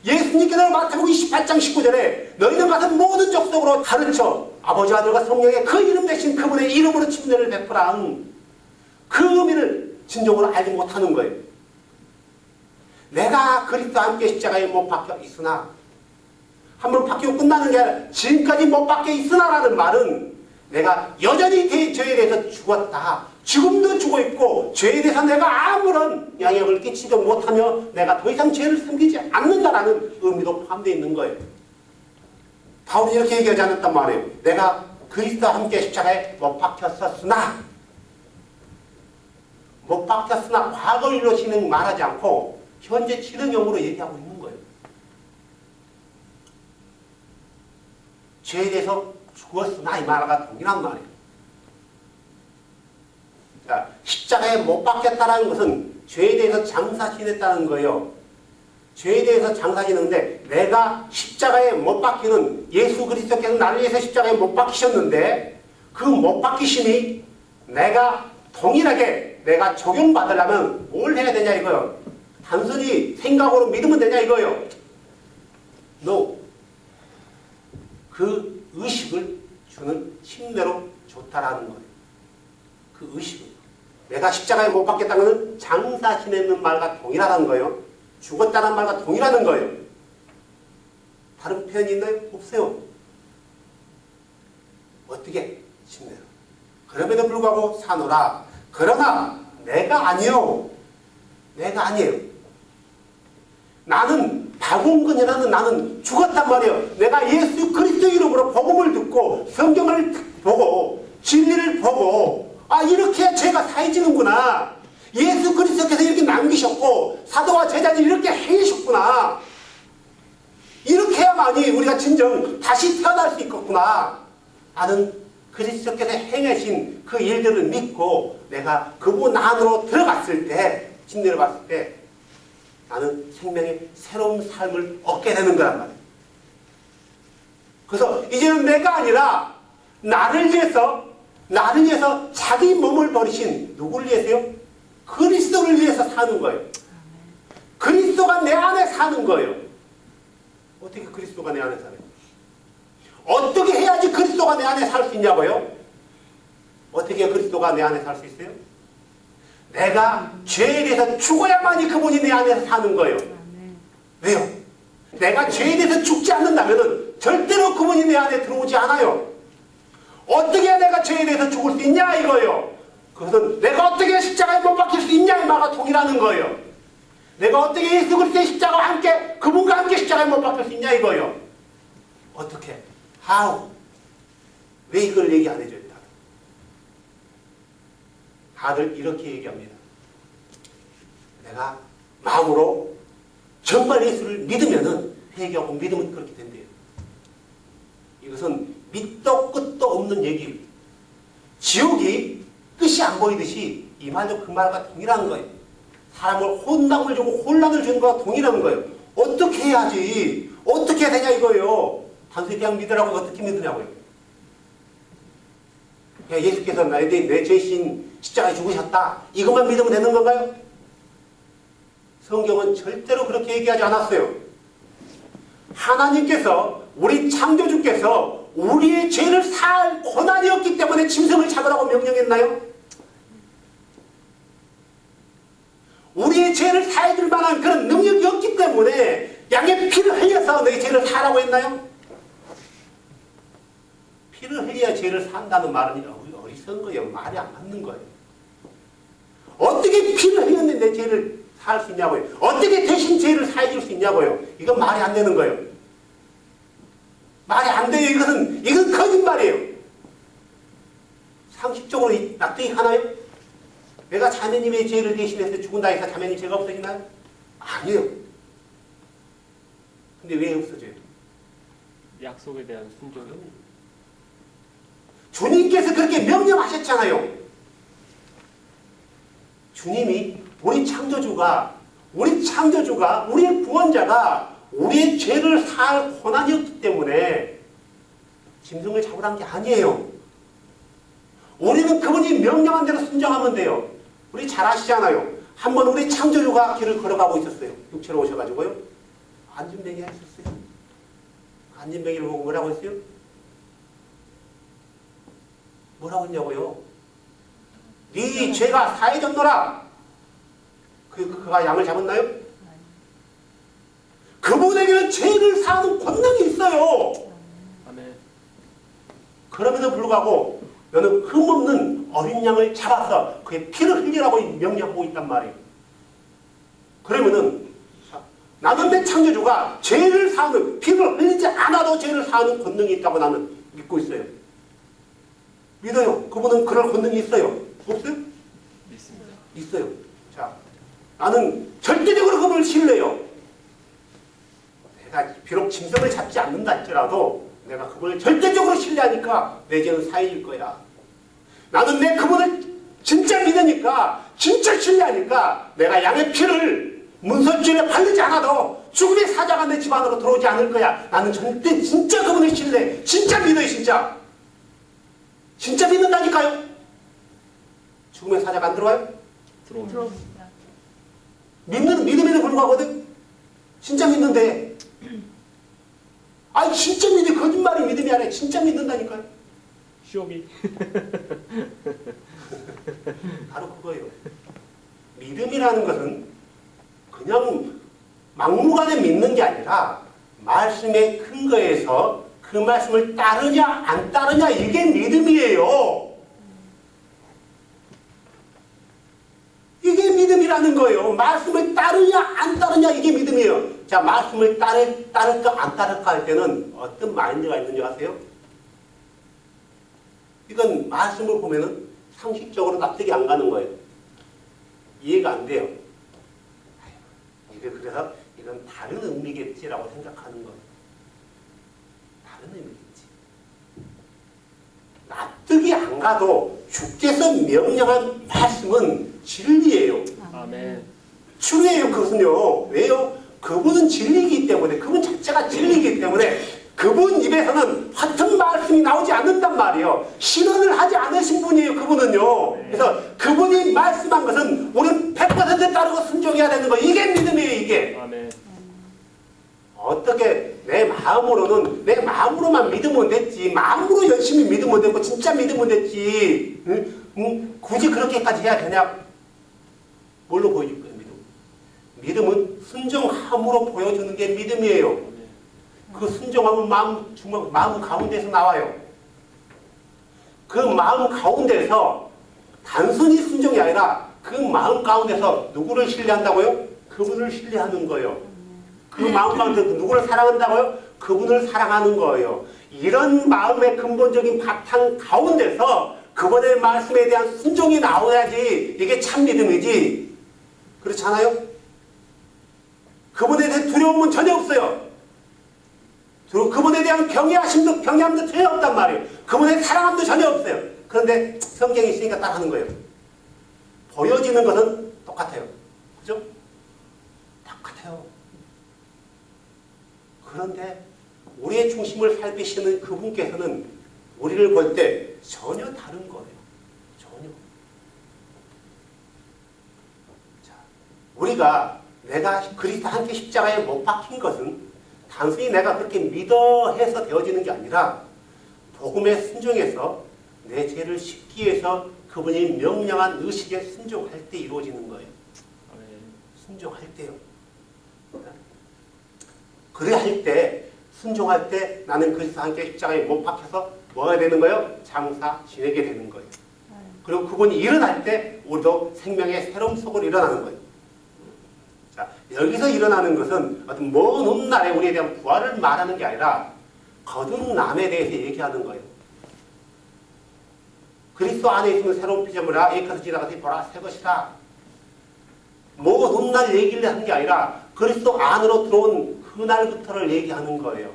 예수님께서 마태복음 28장 19절에 너희는 가서 모든 족속으로 가르쳐 아버지 아들과 성령의 그 이름 대신 그분의 이름으로 침례를 베푸라. 그 의미를 진정으로 알지 못하는 거예요. 내가 그리스도와 함께 십자가에 못 박혀 있으나, 한번 박히고 끝나는 게 아니라 지금까지 못 박혀 있으나라는 말은 내가 여전히 죄에 대해서 죽었다. 지금도 죽어 있고 죄에 대해서 내가 아무런 영향을 끼치지 못하며 내가 더 이상 죄를 섬기지 않는다라는 의미도 포함되어 있는 거예요. 바울이 이렇게 얘기하지 않았단 말이에요. 내가 그리스도와 함께 십자가에 못 박혔었으나, 못 박혔으나 과거일로 진행 말하지 않고 현재 진행형으로 얘기하고 있는 거예요. 죄에 대해서 죽었으나 이 말과 동일한 말이에요. 자, 십자가에 못 박혔다는 것은 죄에 대해서 장사 지냈다는 거예요. 죄에 대해서 장사 지냈는데, 내가 십자가에 못 박히는, 예수 그리스도께서 나를 위해서 십자가에 못 박히셨는데 그 못 박히심이 내가 동일하게 내가 적용받으려면 뭘 해야 되냐 이거요. 단순히 생각으로 믿으면 되냐 이거요. No. 그 의식을 주는 침례로 좋다라는 거예요. 그 의식을. 내가 십자가에 못 박혔다는 것은 장사 지내는 말과 동일하다는 거예요. 죽었다는 말과 동일하는 거예요. 다른 표현이 있나요? 없어요. 어떻게? 침례로. 그럼에도 불구하고 사노라. 그러나 내가 아니요. 내가 아니에요. 나는 박원근이라는 나는 죽었단 말이에요. 내가 예수 그리스도 이름으로 복음을 듣고 성경을 보고 진리를 보고, 아, 이렇게 죄가 사해지는구나. 예수 그리스도께서 이렇게 남기셨고 사도와 제자들이 이렇게 행하셨구나. 이렇게 해야만이 우리가 진정 다시 태어날 수 있겠구나. 나는 그리스도께서 행하신 그 일들을 믿고 내가 그분 안으로 들어갔을 때, 침례를 받을 때 나는 생명의 새로운 삶을 얻게 되는 거란 말이에요. 그래서 이제는 내가 아니라 나를 위해서 자기 몸을 버리신 누구를 위해서요? 그리스도를 위해서 사는 거예요. 그리스도가 내 안에 사는 거예요. 어떻게 그리스도가 내 안에 살아요? 어떻게 해야지 그리스도가 내 안에 살 수 있냐고요? 어떻게 그리스도가 내 안에 살 수 있어요? 내가 죄에 대해서 죽어야만이 그분이 내 안에서 사는 거예요. 왜요? 내가 죄에 대해서 죽지 않는다면 절대로 그분이 내 안에 들어오지 않아요. 어떻게 해야 내가 죄에 대해서 죽을 수 있냐 이거예요. 그것은 내가 어떻게 십자가에 못 박힐 수 있냐 이 말과 동일하는 거예요. 내가 어떻게 예수 그리스도의 십자가와 함께 그분과 함께 십자가에 못 박힐 수 있냐 이거예요. 어떻게? How? 왜 이걸 얘기 안 해줘요? 다들 이렇게 얘기합니다. 내가 마음으로 정말 예수를 믿으면은, 회개하고 믿으면 그렇게 된대요. 이것은 밑도 끝도 없는 얘기입니다. 지옥이 끝이 안 보이듯이 이 말도 그 말과 동일한 거예요. 사람을 혼담을 주고 혼란을 주는 것과 동일한 거예요. 어떻게 해야지? 어떻게 해야 되냐 이거예요. 단순히 그냥 믿으라고 어떻게 믿으냐고요. 예수께서 내 죄신 십자가에 죽으셨다. 이것만 믿으면 되는 건가요? 성경은 절대로 그렇게 얘기하지 않았어요. 하나님께서 우리 창조주께서 우리의 죄를 살 권한이 없기 때문에 짐승을 잡으라고 명령했나요? 우리의 죄를 사해줄 만한 그런 능력이 없기 때문에 양의 피를 흘려서 너희 죄를 사라고 했나요? 피를 흘려야 죄를 산다는 말은 어리석은 거예요. 말이 안 맞는 거예요. 어떻게 피를 흘렸는데 내 죄를 살 수 있냐고요. 어떻게 대신 죄를 사해줄 수 있냐고요. 이건 말이 안 되는 거예요. 말이 안 돼요. 이건 거짓말이에요. 상식적으로 납득이 하나요? 내가 자매님의 죄를 대신해서 죽은다 해서 자매님 죄가 없어지나요? 아니에요. 근데 왜 없어져요? 약속에 대한 순종이. 주님께서 그렇게 명령하셨잖아요. 주님이 우리의 창조주가 우리의 구원자가 우리의 죄를 살 권한이 없기 때문에 짐승을 잡으라는 게 아니에요. 우리는 그분이 명령한 대로 순종하면 돼요. 우리 잘 아시잖아요. 한번 우리 창조주가 길을 걸어가고 있었어요. 육체로 오셔가지고요. 안진뱅이가 있었어요. 안진뱅이를 보고 뭐라고 했어요? 뭐라고 했냐고요? 네 죄가 사해졌노라. 그가 양을 잡았나요? 그분에게는 죄를 사하는 권능이 있어요. 아멘. 그럼에도 불구하고 너는 흠없는 어린 양을 잡아서 그의 피를 흘리라고 명령하고 있단 말이에요. 그러면은 나는 내 창조주가 죄를 사하는, 피를 흘리지 않아도 죄를 사하는 권능이 있다고 나는 믿고 있어요. 믿어요. 그분은 그럴 권능이 있어요. 없어요? 믿습니다. 있어요. 자, 나는 절대적으로 그분을 신뢰해요. 내가 비록 짐승을 잡지 않는다 할지라도 내가 그분을 절대적으로 신뢰하니까 내 죄는 사해질 거야. 나는 내 그분을 진짜 믿으니까, 진짜 신뢰하니까 내가 양의 피를 문설주에 바르지 않아도 죽음의 사자가 내 집 안으로 들어오지 않을 거야. 나는 절대 진짜 그분을 신뢰해. 진짜 믿어요. 진짜. 진짜 믿는다니까요. 죽음의 사자가 안 들어와요? 들어옵니다. 믿음에도 불구하거든. 진짜 믿는데. 아니 진짜 믿어. 거짓말이 믿음이 아니라 진짜 믿는다니까요. 쇼비. 바로 그거예요. 믿음이라는 것은 그냥 막무가내 믿는 게 아니라 말씀의 근거에서 그 말씀을 따르냐 안 따르냐 이게 믿음이에요. 이게 믿음이라는 거예요. 말씀을 따르냐 안 따르냐 이게 믿음이에요. 자, 말씀을 따를까 안 따를까 할 때는 어떤 마인드가 있는지 아세요? 이건 말씀을 보면은 상식적으로 납득이 안 가는 거예요. 이해가 안 돼요. 그래서 이건 다른 의미겠지라고 생각하는 거예요. 다른 의미겠지. 납득이 안 가도 주께서 명령한 말씀은 진리예요. 아멘. true예요. 그것은요. 왜요? 그분은 진리이기 때문에, 그분 자체가 진리이기 때문에 그분 입에서는 같은 말씀이 나오지 않는단 말이에요. 신언을 하지 않으신 분이에요. 그분은요. 그래서 그분이 말씀한 것은 우리는 100% 따르고 순종해야 되는 거예요. 이게 믿음이에요. 이게. 아멘. 어떻게 내 마음으로만 믿으면 됐지. 마음으로 열심히 믿으면 되고 진짜 믿으면 됐지. 굳이 그렇게까지 해야 되냐? 뭘로 보여줄 거예요? 믿음은 순종함으로 보여주는 게 믿음이에요. 그 순종함은 마음 가운데서 나와요. 그 마음 가운데서 단순히 순종이 아니라 그 마음 가운데서 누구를 신뢰한다고요? 그분을 신뢰하는 거예요. 그 마음 가운데서 누구를 사랑한다고요? 그분을 사랑하는 거예요. 이런 마음의 근본적인 바탕 가운데서 그분의 말씀에 대한 순종이 나와야지 이게 참 믿음이지. 그렇지 않아요? 그분에 대한 두려움은 전혀 없어요. 그분에 대한 경외함도 전혀 없단 말이에요. 그분의 사랑함도 전혀 없어요. 그런데 성경이 있으니까 따라하는 거예요. 보여지는 것은 똑같아요. 그죠? 똑같아요. 그런데 우리의 중심을 살피시는 그분께서는 우리를 볼 때 전혀 다른 거예요. 전혀. 자, 우리가 내가 그리스도 함께 십자가에 못 박힌 것은 단순히 내가 그렇게 믿어 해서 되어지는 게 아니라 복음에 순종해서 내 죄를 씻기 위해서 그분이 명령한 의식에 순종할 때 이루어지는 거예요. 아멘. 순종할 때요. 그래 할 때, 순종할 때 나는 그리스도 함께 십자가에 못 박혀서 뭐가 되는 거예요? 장사 지내게 되는 거예요. 그리고 그분이 일어날 때 우리도 생명의 새로움 속으로 일어나는 거예요. 자, 여기서 일어나는 것은 어떤 먼 훗날에 우리에 대한 부활을 말하는 게 아니라 거듭남에 대해서 얘기하는 거예요. 그리스도 안에 있으면 새로운 피조물이라 에이커스 지나가서 보라 새 것이다. 먼 훗날 얘기를 하는 게 아니라 그리스도 안으로 들어온 그날부터를 얘기하는 거예요.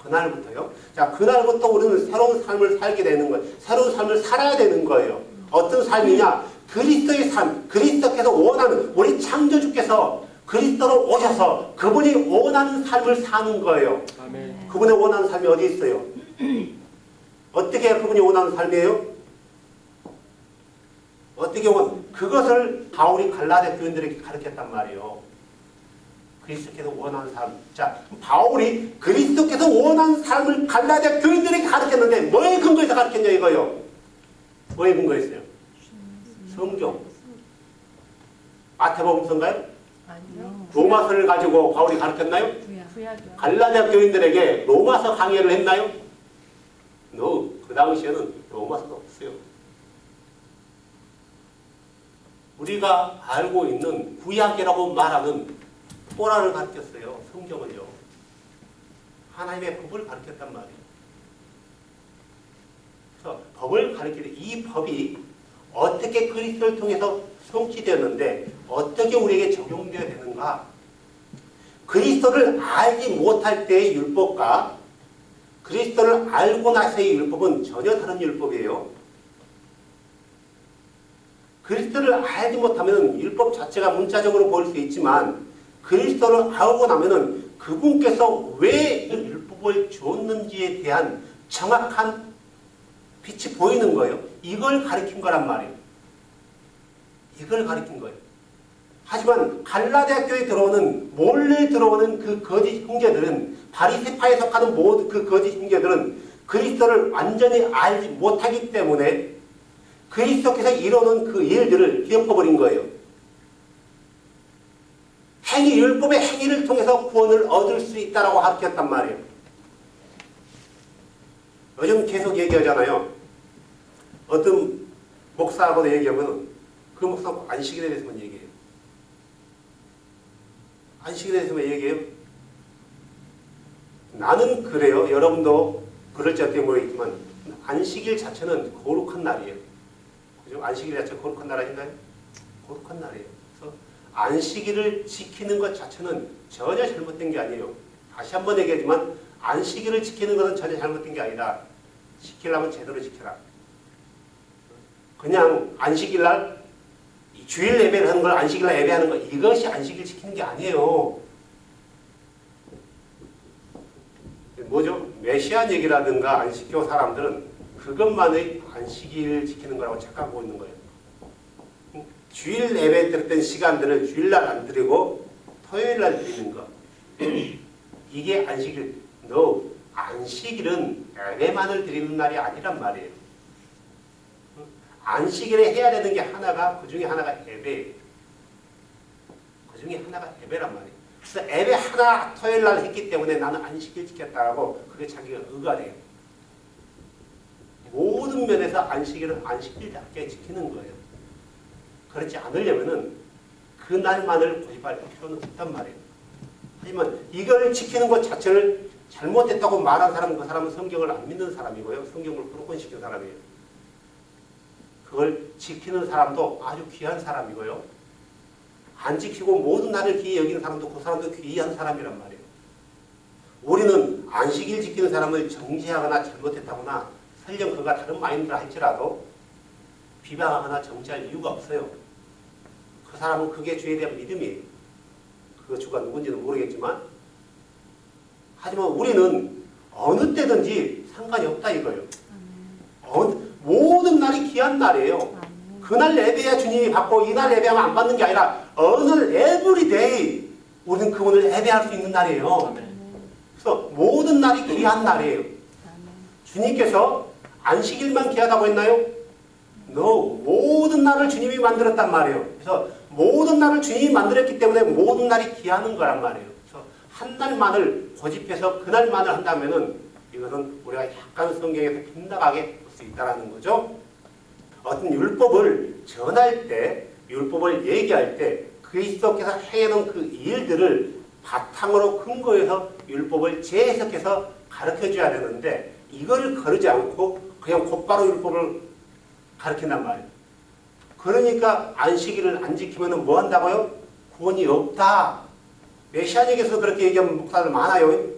그날부터요. 자, 그날부터 우리는 새로운 삶을 살게 되는 거예요. 새로운 삶을 살아야 되는 거예요. 어떤 삶이냐? 그리스도의 삶, 그리스도께서 원하는, 우리 창조주께서 그리스도로 오셔서 그분이 원하는 삶을 사는 거예요. 아멘. 그분의 원하는 삶이 어디 있어요? 어떻게 그분이 원하는 삶이에요? 어떻게 그것을 바울이 갈라디아 교인들에게 가르쳤단 말이에요. 그리스도께서 원하는 삶. 자, 바울이 그리스도께서 원하는 삶을 갈라디아 교인들에게 가르쳤는데 뭐에 근거해서 가르쳤냐 이거요? 뭐에 근거했어요? 성경. 마태복음서인가요? 아니요. 로마서를 가지고 바울이 가르쳤나요? 구약이요. 갈라디아 교인들에게 로마서 강의를 했나요? 그 당시에는 로마서도 없어요. 우리가 알고 있는 구약이라고 말하는 토라를 가르쳤어요. 성경을요. 하나님의 법을 가르쳤단 말이에요. 그래서 법을 가르칠 때 이 법이 어떻게 그리스도를 통해서 성취되었는데 어떻게 우리에게 적용되어야 되는가? 그리스도를 알지 못할 때의 율법과 그리스도를 알고 나서의 율법은 전혀 다른 율법이에요. 그리스도를 알지 못하면 율법 자체가 문자적으로 보일 수 있지만 그리스도를 알고 나면은 그분께서 왜 율법을 줬는지에 대한 정확한 빛이 보이는 거예요. 이걸 가리킨 거란 말이에요. 이걸 가리킨 거예요. 하지만 갈라디아 교회에 들어오는 몰래 들어오는 그 거짓 형제들은 바리새파에 속하는 모든 그 거짓 형제들은 그리스도를 완전히 알지 못하기 때문에 그리스도께서 이루는 그 일들을 덮어버린 거예요. 행위, 율법의 행위를 통해서 구원을 얻을 수 있다라고 가르쳤단 말이에요. 요즘 계속 얘기하잖아요. 어떤 목사하고도 얘기하면 그 목사가 안식일에 대해서만 얘기해요. 안식일에 대해서만 얘기해요. 나는 그래요. 여러분도 그럴지 어떻게 모르겠지만 안식일 자체는 거룩한 날이에요. 그죠? 안식일 자체가 거룩한 날 아닌가요? 거룩한 날이에요. 그래서 안식일을 지키는 것 자체는 전혀 잘못된 게 아니에요. 다시 한번 얘기하지만 안식일을 지키는 것은 전혀 잘못된 게 아니다. 지키려면 제대로 지켜라. 그냥 안식일 날 주일 예배를 하는 걸 안식일 날 예배하는 거 이것이 안식일 지키는 게 아니에요. 뭐죠? 메시안 얘기라든가 안식교 사람들은 그것만의 안식일 지키는 거라고 착각하고 있는 거예요. 주일 예배 드렸던 시간들을 주일날 안 드리고 토요일날 드리는 거. 이게 안식일. 안식일은 예배만을 드리는 날이 아니란 말이에요. 안식일에 해야 되는 게 하나가 그 중에 하나가 예배예요. 그 중에 하나가 예배란 말이에요. 그래서 예배 하나 토요일날 했기 때문에 나는 안식일 지켰다고 그게 자기가 의가 돼요. 모든 면에서 안식일은 안식일답게 지키는 거예요. 그렇지 않으려면은 그날만을 고집할 필요는 없단 말이에요. 하지만 이걸 지키는 것 자체를 잘못했다고 말한 사람은 그 사람은 성경을 안 믿는 사람이고요. 성경을 불권시킨 사람이에요. 그걸 지키는 사람도 아주 귀한 사람이고요. 안 지키고 모든 날을 귀히 여기는 사람도 그 사람도 귀한 사람이란 말이에요. 우리는 안식일 지키는 사람을 정죄하거나 잘못했다거나 설령 그가 다른 마인드를 할지라도 비방하거나 정죄할 이유가 없어요. 그 사람은 그게 주에 대한 믿음이에요. 그 주가 누군지는 모르겠지만 하지만 우리는 어느 때든지 상관이 없다 이거예요. 모든 날이 귀한 날이에요. 그날 예배야 주님이 받고 이날 예배하면 안 받는 게 아니라 어느 에브리데이 우리는 그분을 예배할 수 있는 날이에요. 아멘. 그래서 모든 날이 귀한 날이에요. 주님께서 안식일만 귀하다고 했나요? No. 모든 날을 주님이 만들었단 말이에요. 그래서 모든 날을 주님이 만들었기 때문에 모든 날이 귀하는 거란 말이에요. 그래서 한 날만을 고집해서 그날만을 한다면은 이것은 우리가 약간 성경에서 빗나가게 볼 수 있다는 거죠. 어떤 율법을 전할 때, 율법을 얘기할 때 그리스도께서 행해놓은 그 일들을 바탕으로 근거해서 율법을 재해석해서 가르쳐줘야 되는데 이거를 거르지 않고 그냥 곧바로 율법을 가르친단 말이에요. 그러니까 안식일을 안 지키면 뭐 한다고요? 구원이 없다. 메시아닉에서 그렇게 얘기하는 목사들 많아요.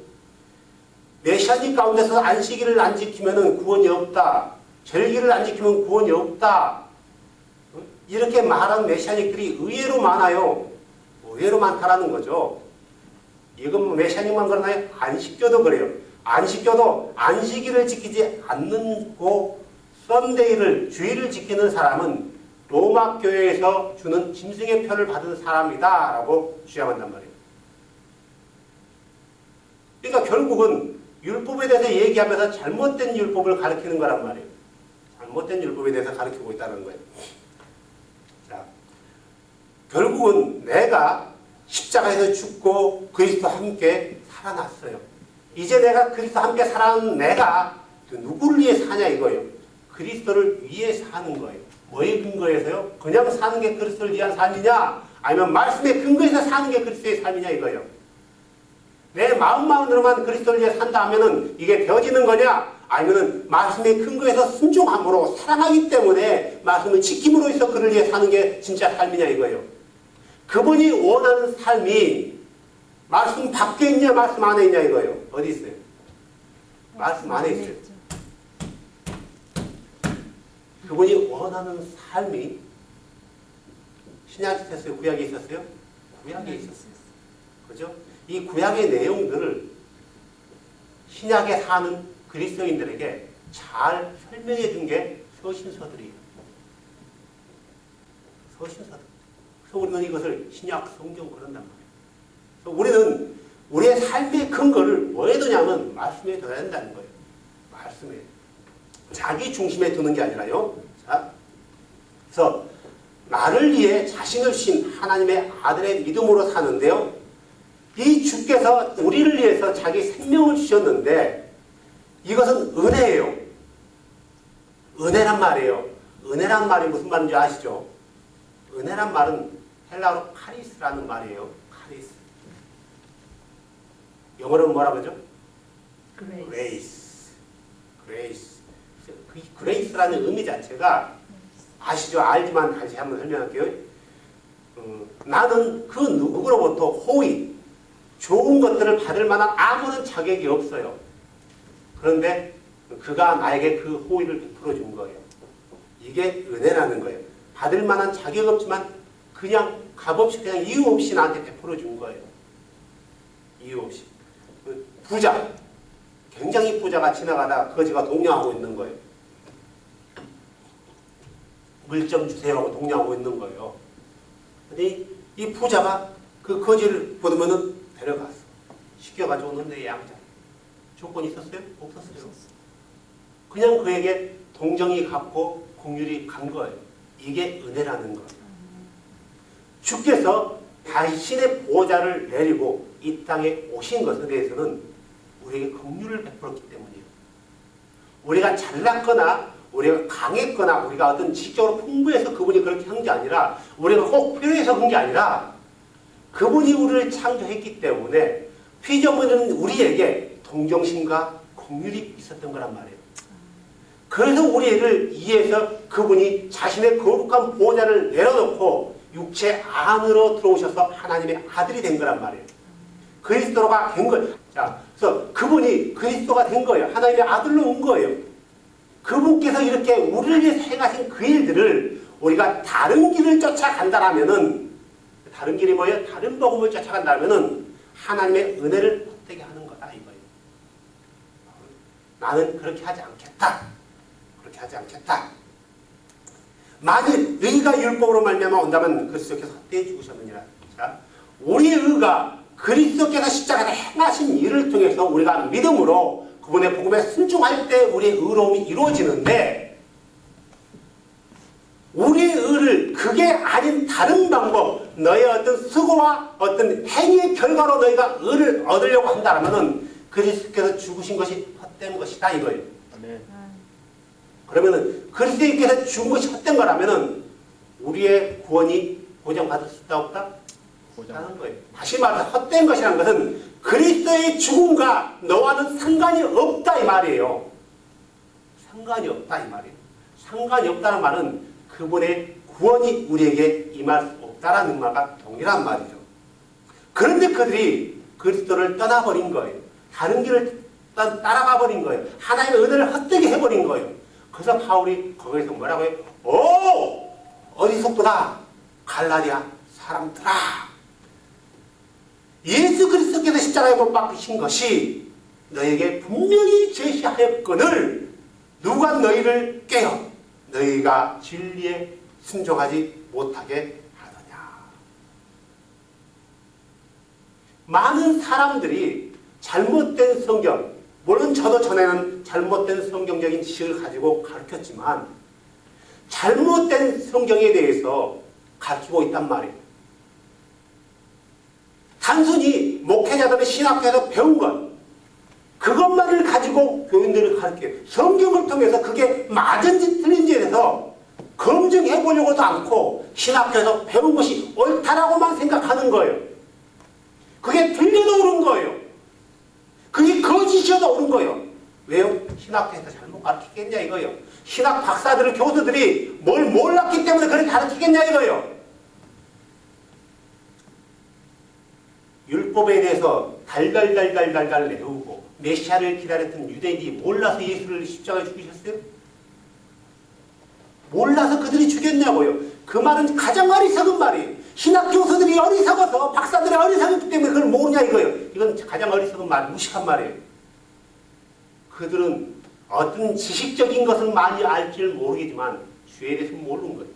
메시아닉 가운데서 안식일을 안 지키면 구원이 없다. 절기를 안 지키면 구원이 없다. 이렇게 말하는 메시아닉들이 의외로 많아요. 의외로 많다라는 거죠. 이건 메시아닉만 그러나요? 안식교도 그래요. 안식교도 안식일을 지키지 않고 썬데이를, 주일을 지키는 사람은 로마 교회에서 주는 짐승의 표를 받은 사람이다 라고 주장한단 말이에요. 그러니까 결국은 율법에 대해서 얘기하면서 잘못된 율법을 가르치는 거란 말이에요. 잘못된 율법에 대해서 가르치고 있다는 거예요. 자, 결국은 내가 십자가에서 죽고 그리스도와 함께 살아났어요. 이제 내가 그리스도와 함께 살아난 내가 누구를 위해 사냐 이거예요. 그리스도를 위해 사는 거예요. 뭐에 근거해서요? 그냥 사는 게 그리스도를 위한 삶이냐? 아니면 말씀에 근거해서 사는 게 그리스도의 삶이냐 이거예요. 내 마음만으로만 그리스도를 위해 산다 하면은 이게 되어지는 거냐? 아니면은 말씀에 근거해서 순종함으로 사랑하기 때문에 말씀을 지킴으로 해서 그를 위해 사는 게 진짜 삶이냐 이거예요. 그분이 원하는 삶이 말씀 밖에 있냐 말씀 안에 있냐 이거예요. 어디 있어요? 말씀 안에 있어요. 그분이 원하는 삶이 신약에 있었어요? 구약에 있었어요? 구약에 있었어요. 그죠? 이 구약의 내용들을 신약에 사는 그리스도인들에게 잘 설명해 준 게 서신서들이에요. 서신서들. 그래서 우리는 이것을 신약 성경 그런단 말이에요. 그래서 우리는 우리의 삶의 근거를 뭐에 두냐면 말씀에 둬야 된다는 거예요. 말씀에. 자기 중심에 두는 게 아니라요. 자, 그래서 나를 위해 자신을 주신 하나님의 아들의 믿음으로 사는데요. 이 주께서 우리를 위해서 자기 생명을 주셨는데 이것은 은혜예요. 은혜란 말이에요. 은혜란 말이 무슨 말인지 아시죠? 은혜란 말은 헬라어로 카리스라는 말이에요. 카리스. 영어로는 뭐라고 하죠? 그레이스. 그레이스. 그 그레이스라는 의미 자체가 아시죠? 알지만 다시 한번 설명할게요. 나는 그 누구로부터 호의, 좋은 것들을 받을 만한 아무런 자격이 없어요. 그런데 그가 나에게 그 호의를 베풀어 준 거예요. 이게 은혜라는 거예요. 받을 만한 자격 없지만 그냥 값없이 그냥 이유 없이 나한테 베풀어 준 거예요. 이유 없이. 부자. 굉장히 부자가 지나가다 거지가 동냥하고 있는 거예요. 물 좀 주세요 하고 동냥하고 있는 거예요. 근데 이 부자가 그 거지를 보면은 데려갔어. 시켜가지고 오는데 양자. 조건이 있었어요? 없었어요. 그냥 그에게 동정이 갚고 공율이 간 거예요. 이게 은혜라는 거예요. 주께서 당신의 보호자를 내리고 이 땅에 오신 것에 대해서는 우리에게 긍휼을 베풀었기 때문이에요. 우리가 잘났거나 우리가 강했거나 우리가 어떤 지적으로 풍부해서 그분이 그렇게 한 게 아니라 우리가 꼭 필요해서 그런 게 아니라 그분이 우리를 창조했기 때문에 피조물은 우리에게 동정심과 긍휼이 있었던 거란 말이에요. 그래서 우리를 이해해서 그분이 자신의 거룩한 보호자를 내려놓고 육체 안으로 들어오셔서 하나님의 아들이 된 거란 말이에요. 그리스도가 된 거예요. 자, 그래서 그분이 그리스도가 된 거예요. 하나님의 아들로 온 거예요. 그분께서 이렇게 우리를 위해서 행하신 그 일들을 우리가 다른 길을 쫓아간다라면은, 다른 길이 뭐예요? 다른 복음을 쫓아간다면은 하나님의 은혜를 헛되게 하는 거다 이거예요. 나는 그렇게 하지 않겠다. 그렇게 하지 않겠다. 만일 너희가 율법으로 말미암아 온다면 그리스도께서 헛되이 죽으셨느니라. 자, 우리의 의가 그리스도께서 십자가에 행하신 일을 통해서 우리가 믿음으로 그분의 복음에 순종할 때 우리의 의로움이 이루어지는데, 우리의 의를 그게 아닌 다른 방법, 너의 어떤 수고와 어떤 행위의 결과로 너희가 의를 얻으려고 한다면은 그리스도께서 죽으신 것이 헛된 것이다 이거예요. 아멘. 그러면은 그리스도께서 죽은 것이 헛된 거라면은 우리의 구원이 보장받을 수 있다 없다? 하는 거예요. 다시 말해서 헛된 것이라는 것은 그리스도의 죽음과 너와는 상관이 없다 이 말이에요. 상관이 없다 이 말이에요. 상관이 없다는 말은 그분의 구원이 우리에게 임할 수 없다라는 말과 동일한 말이죠. 그런데 그들이 그리스도를 떠나버린 거예요. 다른 길을 따라가 버린 거예요. 하나님의 은혜를 헛되게 해버린 거예요. 그래서 바울이 거기서 뭐라고 해요? 오! 어리석도다 갈라디아 사람들아, 예수 그리스도께서 십자가에 못 박히신 것이 너에게 분명히 제시하였거늘 누가 너희를 깨어 너희가 진리에 순종하지 못하게 하느냐. 많은 사람들이 잘못된 성경, 물론 저도 전에는 잘못된 성경적인 지식을 가지고 가르쳤지만 잘못된 성경에 대해서 가르치고 있단 말이에요. 단순히 목회자들의 신학교에서 배운 것, 그것만을 가지고 교인들을 가르쳐요. 성경을 통해서 그게 맞은지 틀린지에 대해서 검증해 보려고도 않고 신학교에서 배운 것이 옳다라고만 생각하는 거예요. 그게 틀려도 옳은 거예요. 그게 거짓이어도 옳은 거예요. 왜요? 신학교에서 잘못 가르치겠냐 이거예요. 신학 박사들, 교수들이 뭘 몰랐기 때문에 그렇게 가르치겠냐 이거예요. 율법에 대해서 달달달달달달 내우고 메시아를 기다렸던 유대인이 몰라서 예수를 십자가에 죽이셨어요? 몰라서 그들이 죽였냐고요. 그 말은 가장 어리석은 말이에요. 신학 교수들이 어리석어서, 박사들이 어리석었기 때문에 그걸 모르냐 이거예요. 이건 가장 어리석은 말, 무식한 말이에요. 그들은 어떤 지식적인 것은 많이 알지 모르겠지만 주에 대해서는 모르는 거예요.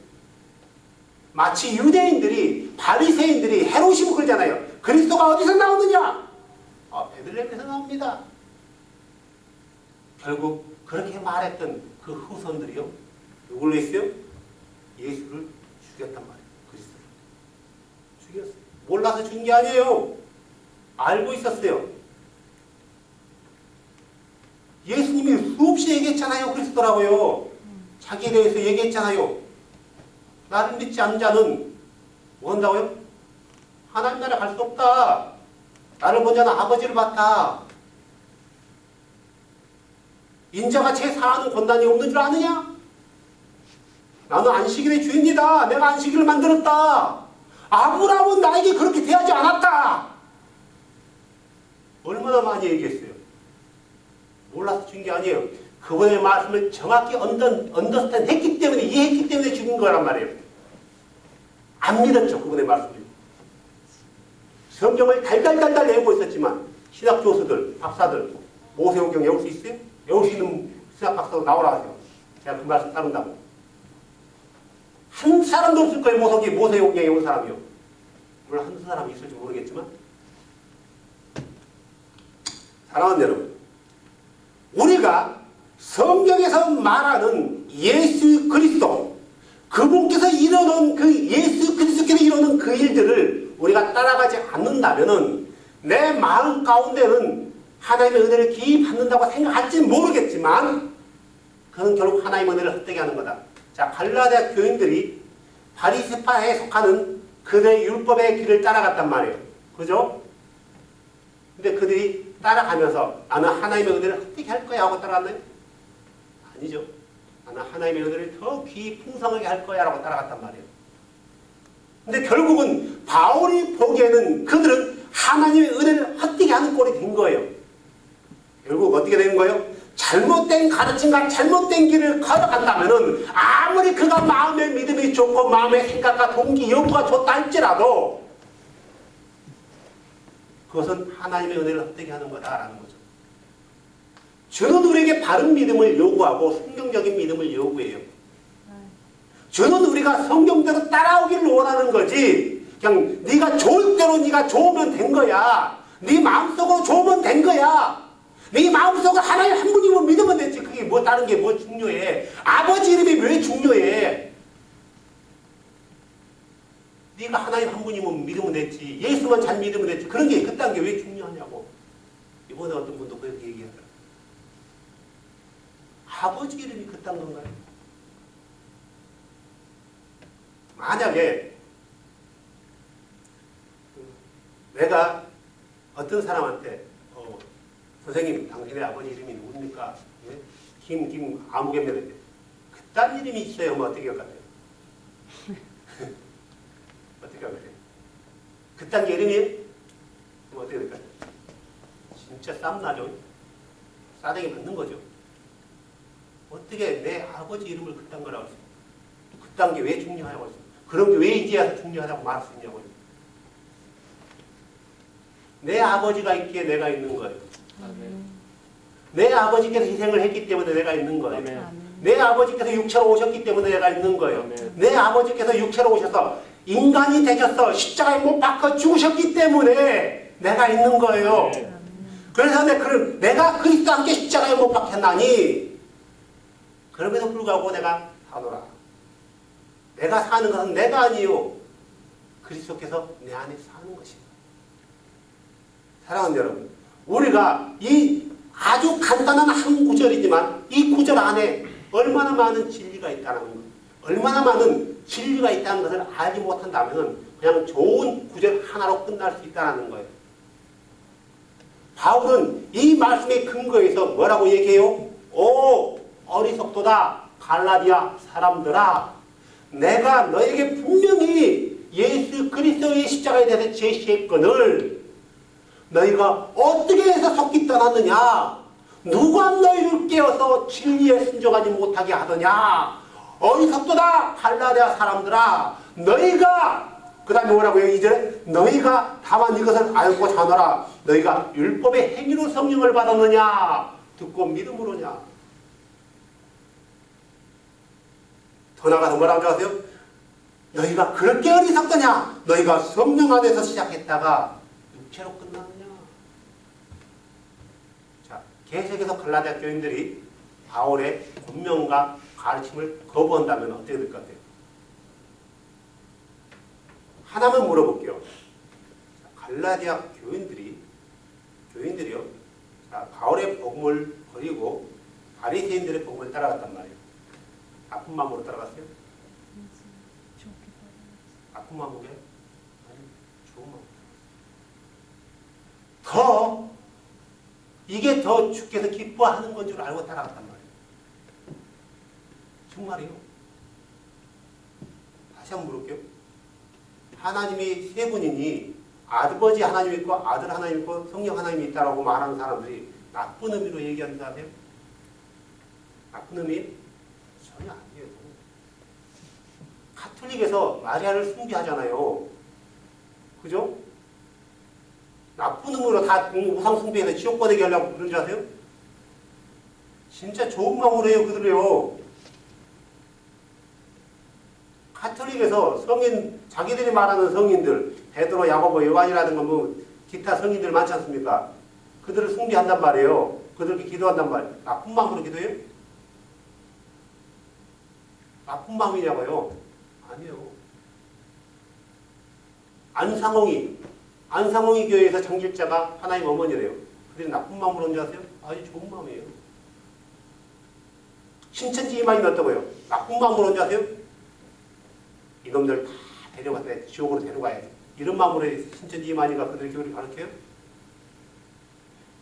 마치 유대인들이, 바리새인들이 헤롯이면 그러잖아요. 그리스도가 어디서 나오느냐? 베들레헴에서 나옵니다. 결국 그렇게 말했던 그 후손들이요, 누굴로 했어요? 예수를 죽였단 말이에요. 그리스도를 죽였어요. 몰라서 죽인 게 아니에요. 알고 있었어요. 예수님이 수없이 얘기했잖아요. 그리스도라고요. 자기에 대해서 얘기했잖아요. 나를 믿지 않는 자는 뭐 한다고요? 하나님 나라에 갈 수 없다. 나를 본 자는 아버지를 봤다. 인자가 제 사하는 권한이 없는 줄 아느냐? 나는 안식일의 주인이다. 내가 안식일을 만들었다. 아브라함은 나에게 그렇게 대하지 않았다. 얼마나 많이 얘기했어요. 몰라서 죽인 게 아니에요. 그분의 말씀을 정확히 언더스탠드 했기 때문에, 이해했기 때문에 죽인 거란 말이에요. 안 믿었죠, 그분의 말씀을. 성경을 달달달달 외우고 있었지만 신학 교수들, 박사들 모세오경 외울 수 있어요? 외울 수 있는 신학 박사도 나오라 하세요. 제가 그 말씀 따른다고. 한 사람도 없을 거예요. 모세오경 외운 사람이요. 물론 한 사람이 있을지 모르겠지만. 사랑하는 여러분, 우리가 성경에서 말하는 예수 그리스도, 그분께서 이뤄놓은 그 예수 그리스도께서 이뤄놓은 그 일들을 우리가 따라가지 않는다면은 내 마음 가운데는 하나님의 은혜를 기이 받는다고 생각할지 모르겠지만 그는 결국 하나님의 은혜를 헛되게 하는 거다. 자, 갈라디아 교인들이 바리새파에 속하는 그들의 율법의 길을 따라갔단 말이에요. 그죠? 근데 그들이 따라가면서 나는 하나님의 은혜를 헛되게 할 거야 하고 따라갔나요? 아니죠. 나는 하나님의 은혜를 더 귀히 풍성하게 할 거야 라고 따라갔단 말이에요. 근데 결국은 바울이 보기에는 그들은 하나님의 은혜를 헛되게 하는 꼴이 된 거예요. 결국 어떻게 된 거예요? 잘못된 가르침과 잘못된 길을 걸어간다면은 아무리 그가 마음의 믿음이 좋고 마음의 생각과 동기, 욕구가 좋다 할지라도 그것은 하나님의 은혜를 헛되게 하는 거다라는 거죠. 주는 우리에게 바른 믿음을 요구하고 성경적인 믿음을 요구해요. 주는 우리가 성경대로 따라오기를 원하는 거지. 그냥 네가 좋을 대로 네가 좋으면 된 거야. 네 마음속으로 좋으면 된 거야. 네 마음속으로 하나님 한 분이면 믿으면 됐지. 그게 뭐 다른 게 뭐 중요해. 아버지 이름이 왜 중요해. 네가 하나님 한 분이면 믿으면 됐지. 예수만 잘 믿으면 됐지. 그런 게 그딴 게 왜 중요하냐고. 이번에 어떤 분도 그렇게 얘기하더라. 아버지 이름이 그딴 건가요? 만약에 내가 어떤 사람한테 선생님 당신의 아버지 이름이 누굽니까? 예? 김 아무개면인데 그딴 이름이 있어요. 뭐 어떻게 할 것 같아요? 어떻게 할 것 같아요? 그딴 게 이름이 뭐 어떻게 될까요? 진짜 쌈나죠? 싸대기 맞는 거죠. 어떻게 내 아버지 이름을 그딴 거라고 했어요? 그딴 게 왜 중요하냐고 했어요? 그런 게 왜 이제야 중요하다고 말할 수 있냐고요? 내 아버지가 있기에 내가 있는 거예요. 아멘. 내 아버지께서 희생을 했기 때문에 내가 있는 거예요. 아멘. 내 아버지께서 육체로 오셨기 때문에 내가 있는 거예요. 아멘. 내 아버지께서 육체로 오셔서 인간이 되셔서 십자가에 못 박혀 죽으셨기 때문에 내가 있는 거예요. 아멘. 그래서 내가 그리스도 함께 십자가에 못 박혔나니 그럼에도 불구하고 내가 사노라. 내가 사는 것은 내가 아니요 그리스도께서 내 안에 사는 것입니다. 사랑하는 여러분, 우리가 이 아주 간단한 한 구절이지만 이 구절 안에 얼마나 많은 진리가 있다는 것, 얼마나 많은 진리가 있다는 것을 알지 못한다면 그냥 좋은 구절 하나로 끝날 수 있다는 거예요. 바울은 이 말씀의 근거에서 뭐라고 얘기해요? 오 어리석도다 갈라디아 사람들아, 내가 너에게 분명히 예수 그리스도의 십자가에 대해서 제시했거늘 너희가 어떻게 해서 속기 떠났느냐? 누가 너희를 깨워서 진리에 순종하지 못하게 하더냐? 어리석도다 갈라디아 사람들아, 너희가 그 다음에 뭐라고요? 이제 너희가 다만 이것을 알고 자노라. 너희가 율법의 행위로 성령을 받았느냐? 듣고 믿음으로냐? 더 나가서 뭐라고 하세요? 너희가 그렇게 어리석더냐? 너희가 성령 안에서 시작했다가 육체로 끝났느냐? 자, 계속해서 갈라디아 교인들이 바울의 권면과 가르침을 거부한다면 어떻게 될 것 같아요? 하나만 물어볼게요. 자, 갈라디아 교인들이요. 자, 바울의 복음을 버리고 바리새인들의 복음을 따라갔단 말이에요. 나쁜 마음으로 따라갔어요? 나쁜 마음으로? 아니, 좋은 마음. 이게 더 주께서 기뻐하는 건 줄 알고 따라갔단 말이에요. 정말이요. 다시 한번 물을게요. 하나님이 세 분이니 아버지 하나님 있고 아들 하나님 있고 성령 하나님이 있다라고 말하는 사람들이 나쁜 의미로 얘기하는 사람이에요? 나쁜 의미? 전혀 아니에요. 가톨릭에서 마리아를 숭배하잖아요. 그죠? 나쁜 의미로 다 우상 숭배해서 지옥 보내게 하려고 그런 줄 아세요? 진짜 좋은 마음으로 해요, 그들이요. 가톨릭에서 성인, 자기들이 말하는 성인들, 베드로, 야고보, 요한이라든가 뭐 기타 성인들 많지 않습니까? 그들을 숭배한단 말이에요. 그들께 기도한단 말이에요. 나쁜 마음으로 기도해요? 나쁜 마음이냐고요? 아니요. 안상홍이 교회에서 장길자가 하나님 어머니래요. 그들이 나쁜 마음으로 온 줄 아세요? 아주 좋은 마음이에요. 신천지 이만이 어떠고요? 나쁜 마음으로 온 줄 아세요? 이놈들 다 데려갔다 지옥으로 데려가야지. 이런 마음으로 신천지 이만희가 그들의 교리를 가르쳐요?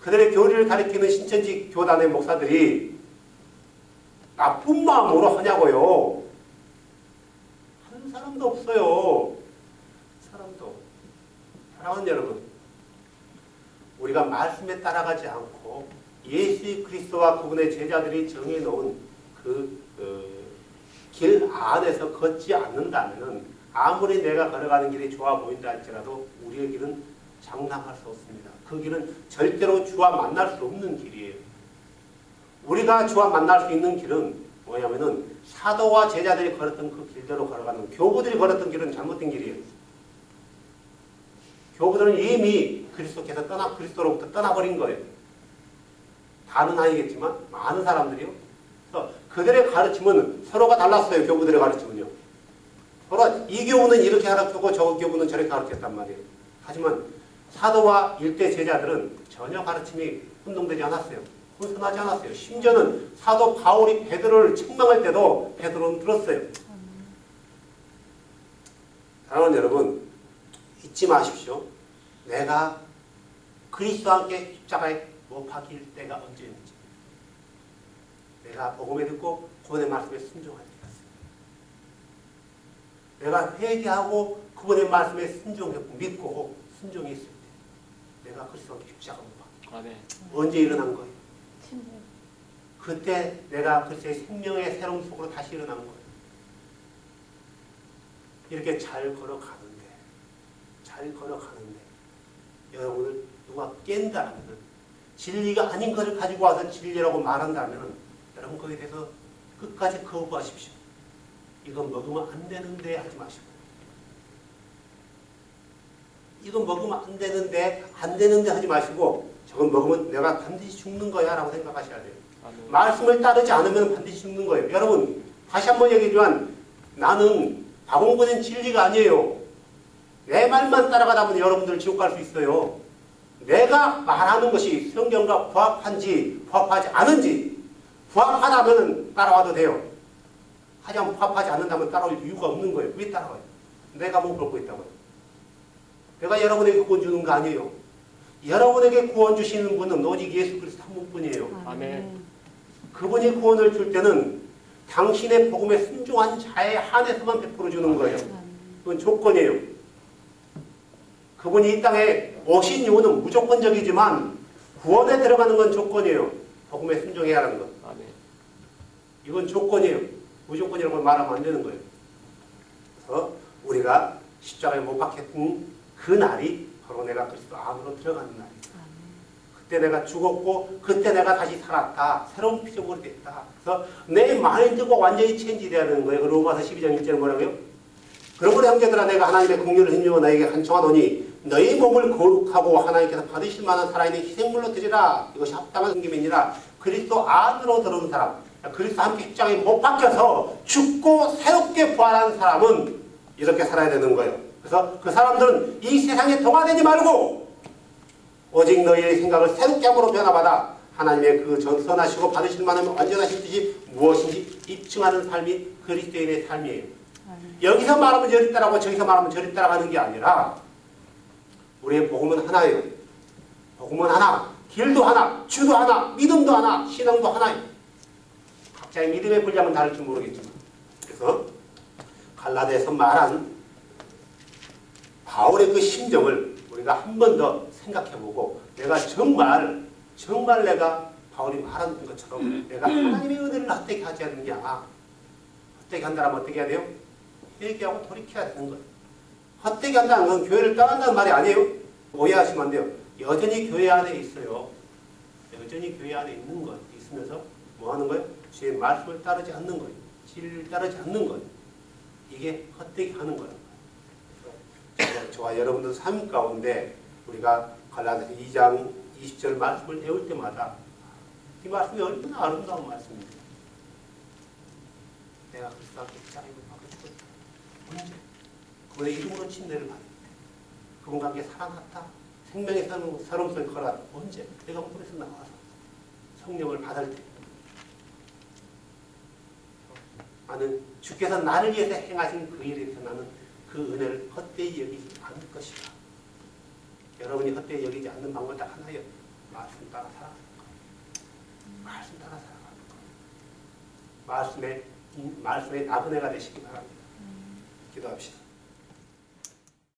그들의 교리를 가르치는 신천지 교단의 목사들이 나쁜 마음으로 하냐고요? 한 사람도 없어요. 사람도. 사랑하는 여러분, 우리가 말씀에 따라가지 않고 예수 그리스도와 그분의 제자들이 정해놓은 그 길 안에서 걷지 않는다면 아무리 내가 걸어가는 길이 좋아 보인다 할지라도 우리의 길은 장담할 수 없습니다. 그 길은 절대로 주와 만날 수 없는 길이에요. 우리가 주와 만날 수 있는 길은 뭐냐면은 사도와 제자들이 걸었던 그 길대로 걸어가는, 교부들이 걸었던 길은 잘못된 길이에요. 교부들은 이미 그리스도로부터 떠나버린 거예요. 다는 아니겠지만 많은 사람들이요. 그래서 그들의 가르침은 서로가 달랐어요. 교부들의 가르침은요. 서로 이 교부는 이렇게 가르치고 저 교부는 저렇게 가르쳤단 말이에요. 하지만 사도와 일대 제자들은 전혀 가르침이 혼동되지 않았어요. 혼선하지 않았어요. 심지어는 사도 바울이 베드로를 책망할 때도 베드로는 들었어요. 사랑하는 여러분, 잊지 마십시오. 내가 그리스도와 함께 십자가에 못 박힐 때가 언제였는지. 내가 복음에 듣고 그분의 말씀에 순종할 때였어요. 내가 회개하고 그분의 말씀에 순종했고 믿고 순종했을 때 내가 그리스도와 함께 십자가 못 박힐 아멘. 언제 일어난 거예요? 그때 내가 그리스도의 생명의 새로운 속으로 다시 일어난 거예요. 이렇게 잘 걸어가는데 여러분을 누가 깬다면, 진리가 아닌 것을 가지고 와서 진리라고 말한다면 여러분 거기에 대해서 끝까지 거부하십시오. 이건 먹으면 안 되는데 하지 마시고, 이건 먹으면 안 되는데 하지 마시고, 저건 먹으면 내가 반드시 죽는 거야 라고 생각하셔야 돼요. 아멘. 말씀을 따르지 않으면 반드시 죽는 거예요. 여러분, 다시 한번 얘기하지만 나는 박홍근은 진리가 아니에요. 내 말만 따라가다 보면 여러분들 지옥 갈 수 있어요. 내가 말하는 것이 성경과 부합한지 부합하지 않은지, 부합하다면 따라와도 돼요. 하지만 부합하지 않는다면 따라올 이유가 없는 거예요. 왜 따라와요? 내가 뭐 그러고 있다고요. 내가 여러분에게 구원 주는 거 아니에요. 여러분에게 구원 주시는 분은 오직 예수 그리스도 한 분뿐이에요. 아멘. 그분이 구원을 줄 때는 당신의 복음에 순종한 자에 한해서만 베풀어 주는 거예요. 그건 조건이에요. 그분이 이 땅에 오신 이유는 무조건적이지만 구원에 들어가는 건 조건이에요. 복음에 순종해야 하는 것. 아멘. 이건 조건이에요. 무조건이라고 말하면 안 되는 거예요. 그래서 우리가 십자가에 못 박혔던 그 날이 바로 내가 그리스도 안으로 들어가는 날이에요. 그때 내가 죽었고 그때 내가 다시 살았다. 새로운 피조물이 됐다. 그래서 내 마인드가 완전히 체인지되는 거예요. 로마서 12장 1절은 뭐라고요? 그러므로 형제들아, 내가 하나님의 긍휼을 힘입어 너에게 간청하노니 너희 몸을 거룩하고 하나님께서 받으실 만한 살아있는 희생물로 드리라. 이것이 합당한 섬김이니라. 그리스도 안으로 들어온 사람, 그리스도 함께 십자가에 못 박혀서 죽고 새롭게 부활한 사람은 이렇게 살아야 되는 거예요. 그래서 그 사람들은 이 세상에 동화되지 말고 오직 너희의 생각을 새롭게 함으로 변화받아 하나님의 그 선하시고 받으실 만한 완전하신 뜻이 무엇인지 입증하는 삶이 그리스도인의 삶이에요. 여기서 말하면 저리 따라가고 저기서 말하면 저리 따라가는 게 아니라 우리의 복음은 하나예요. 복음은 하나, 길도 하나, 주도 하나, 믿음도 하나, 신앙도 하나예요. 각자의 믿음의 분량은 다를지 모르겠지만, 그래서 갈라디아에서 말한 바울의 그 심정을 우리가 한 번 더 생각해보고, 내가 정말 내가 바울이 말한 것처럼 내가 하나님의 은혜를 헛되게 하지 않느냐. 헛되게 한다면 어떻게 해야 돼요? 회개하고 돌이켜야 되는 거예요. 헛되게 한다는 건 교회를 떠난다는 말이 아니에요. 오해하시면 안 돼요. 여전히 교회 안에 있어요. 여전히 교회 안에 있는 것, 있으면서 뭐 하는 거예요? 주의 말씀을 따르지 않는 거예요. 진리를 따르지 않는 거예요. 이게 헛되게 하는 거예요. 저와 여러분들 삶 가운데 우리가 갈라디아서 2장 20절 말씀을 배울 때마다 이 말씀이 얼마나 아름다운 말씀입니다. 내가 그리스도께 십자가에 못 박혀 죽었다. 언제? 그분의 이름으로 침례를 받았다. 그분과 함께 살아났다. 생명의 새로움을 걸었다. 언제? 내가 물에서 나와서 성령을 받을 때. 나는 주께서 나를 위해서 행하신 그 일에 대해서 나는 그 은혜를 헛되이 여기지 않을 것이다. 여러분이 헛되이 여기지 않는 방법 딱 하나예요. 말씀 따라 살아가는 거. 말씀 따라 살아가는 거. 말씀의 나그네가 되시기 바랍니다. 기도합시다.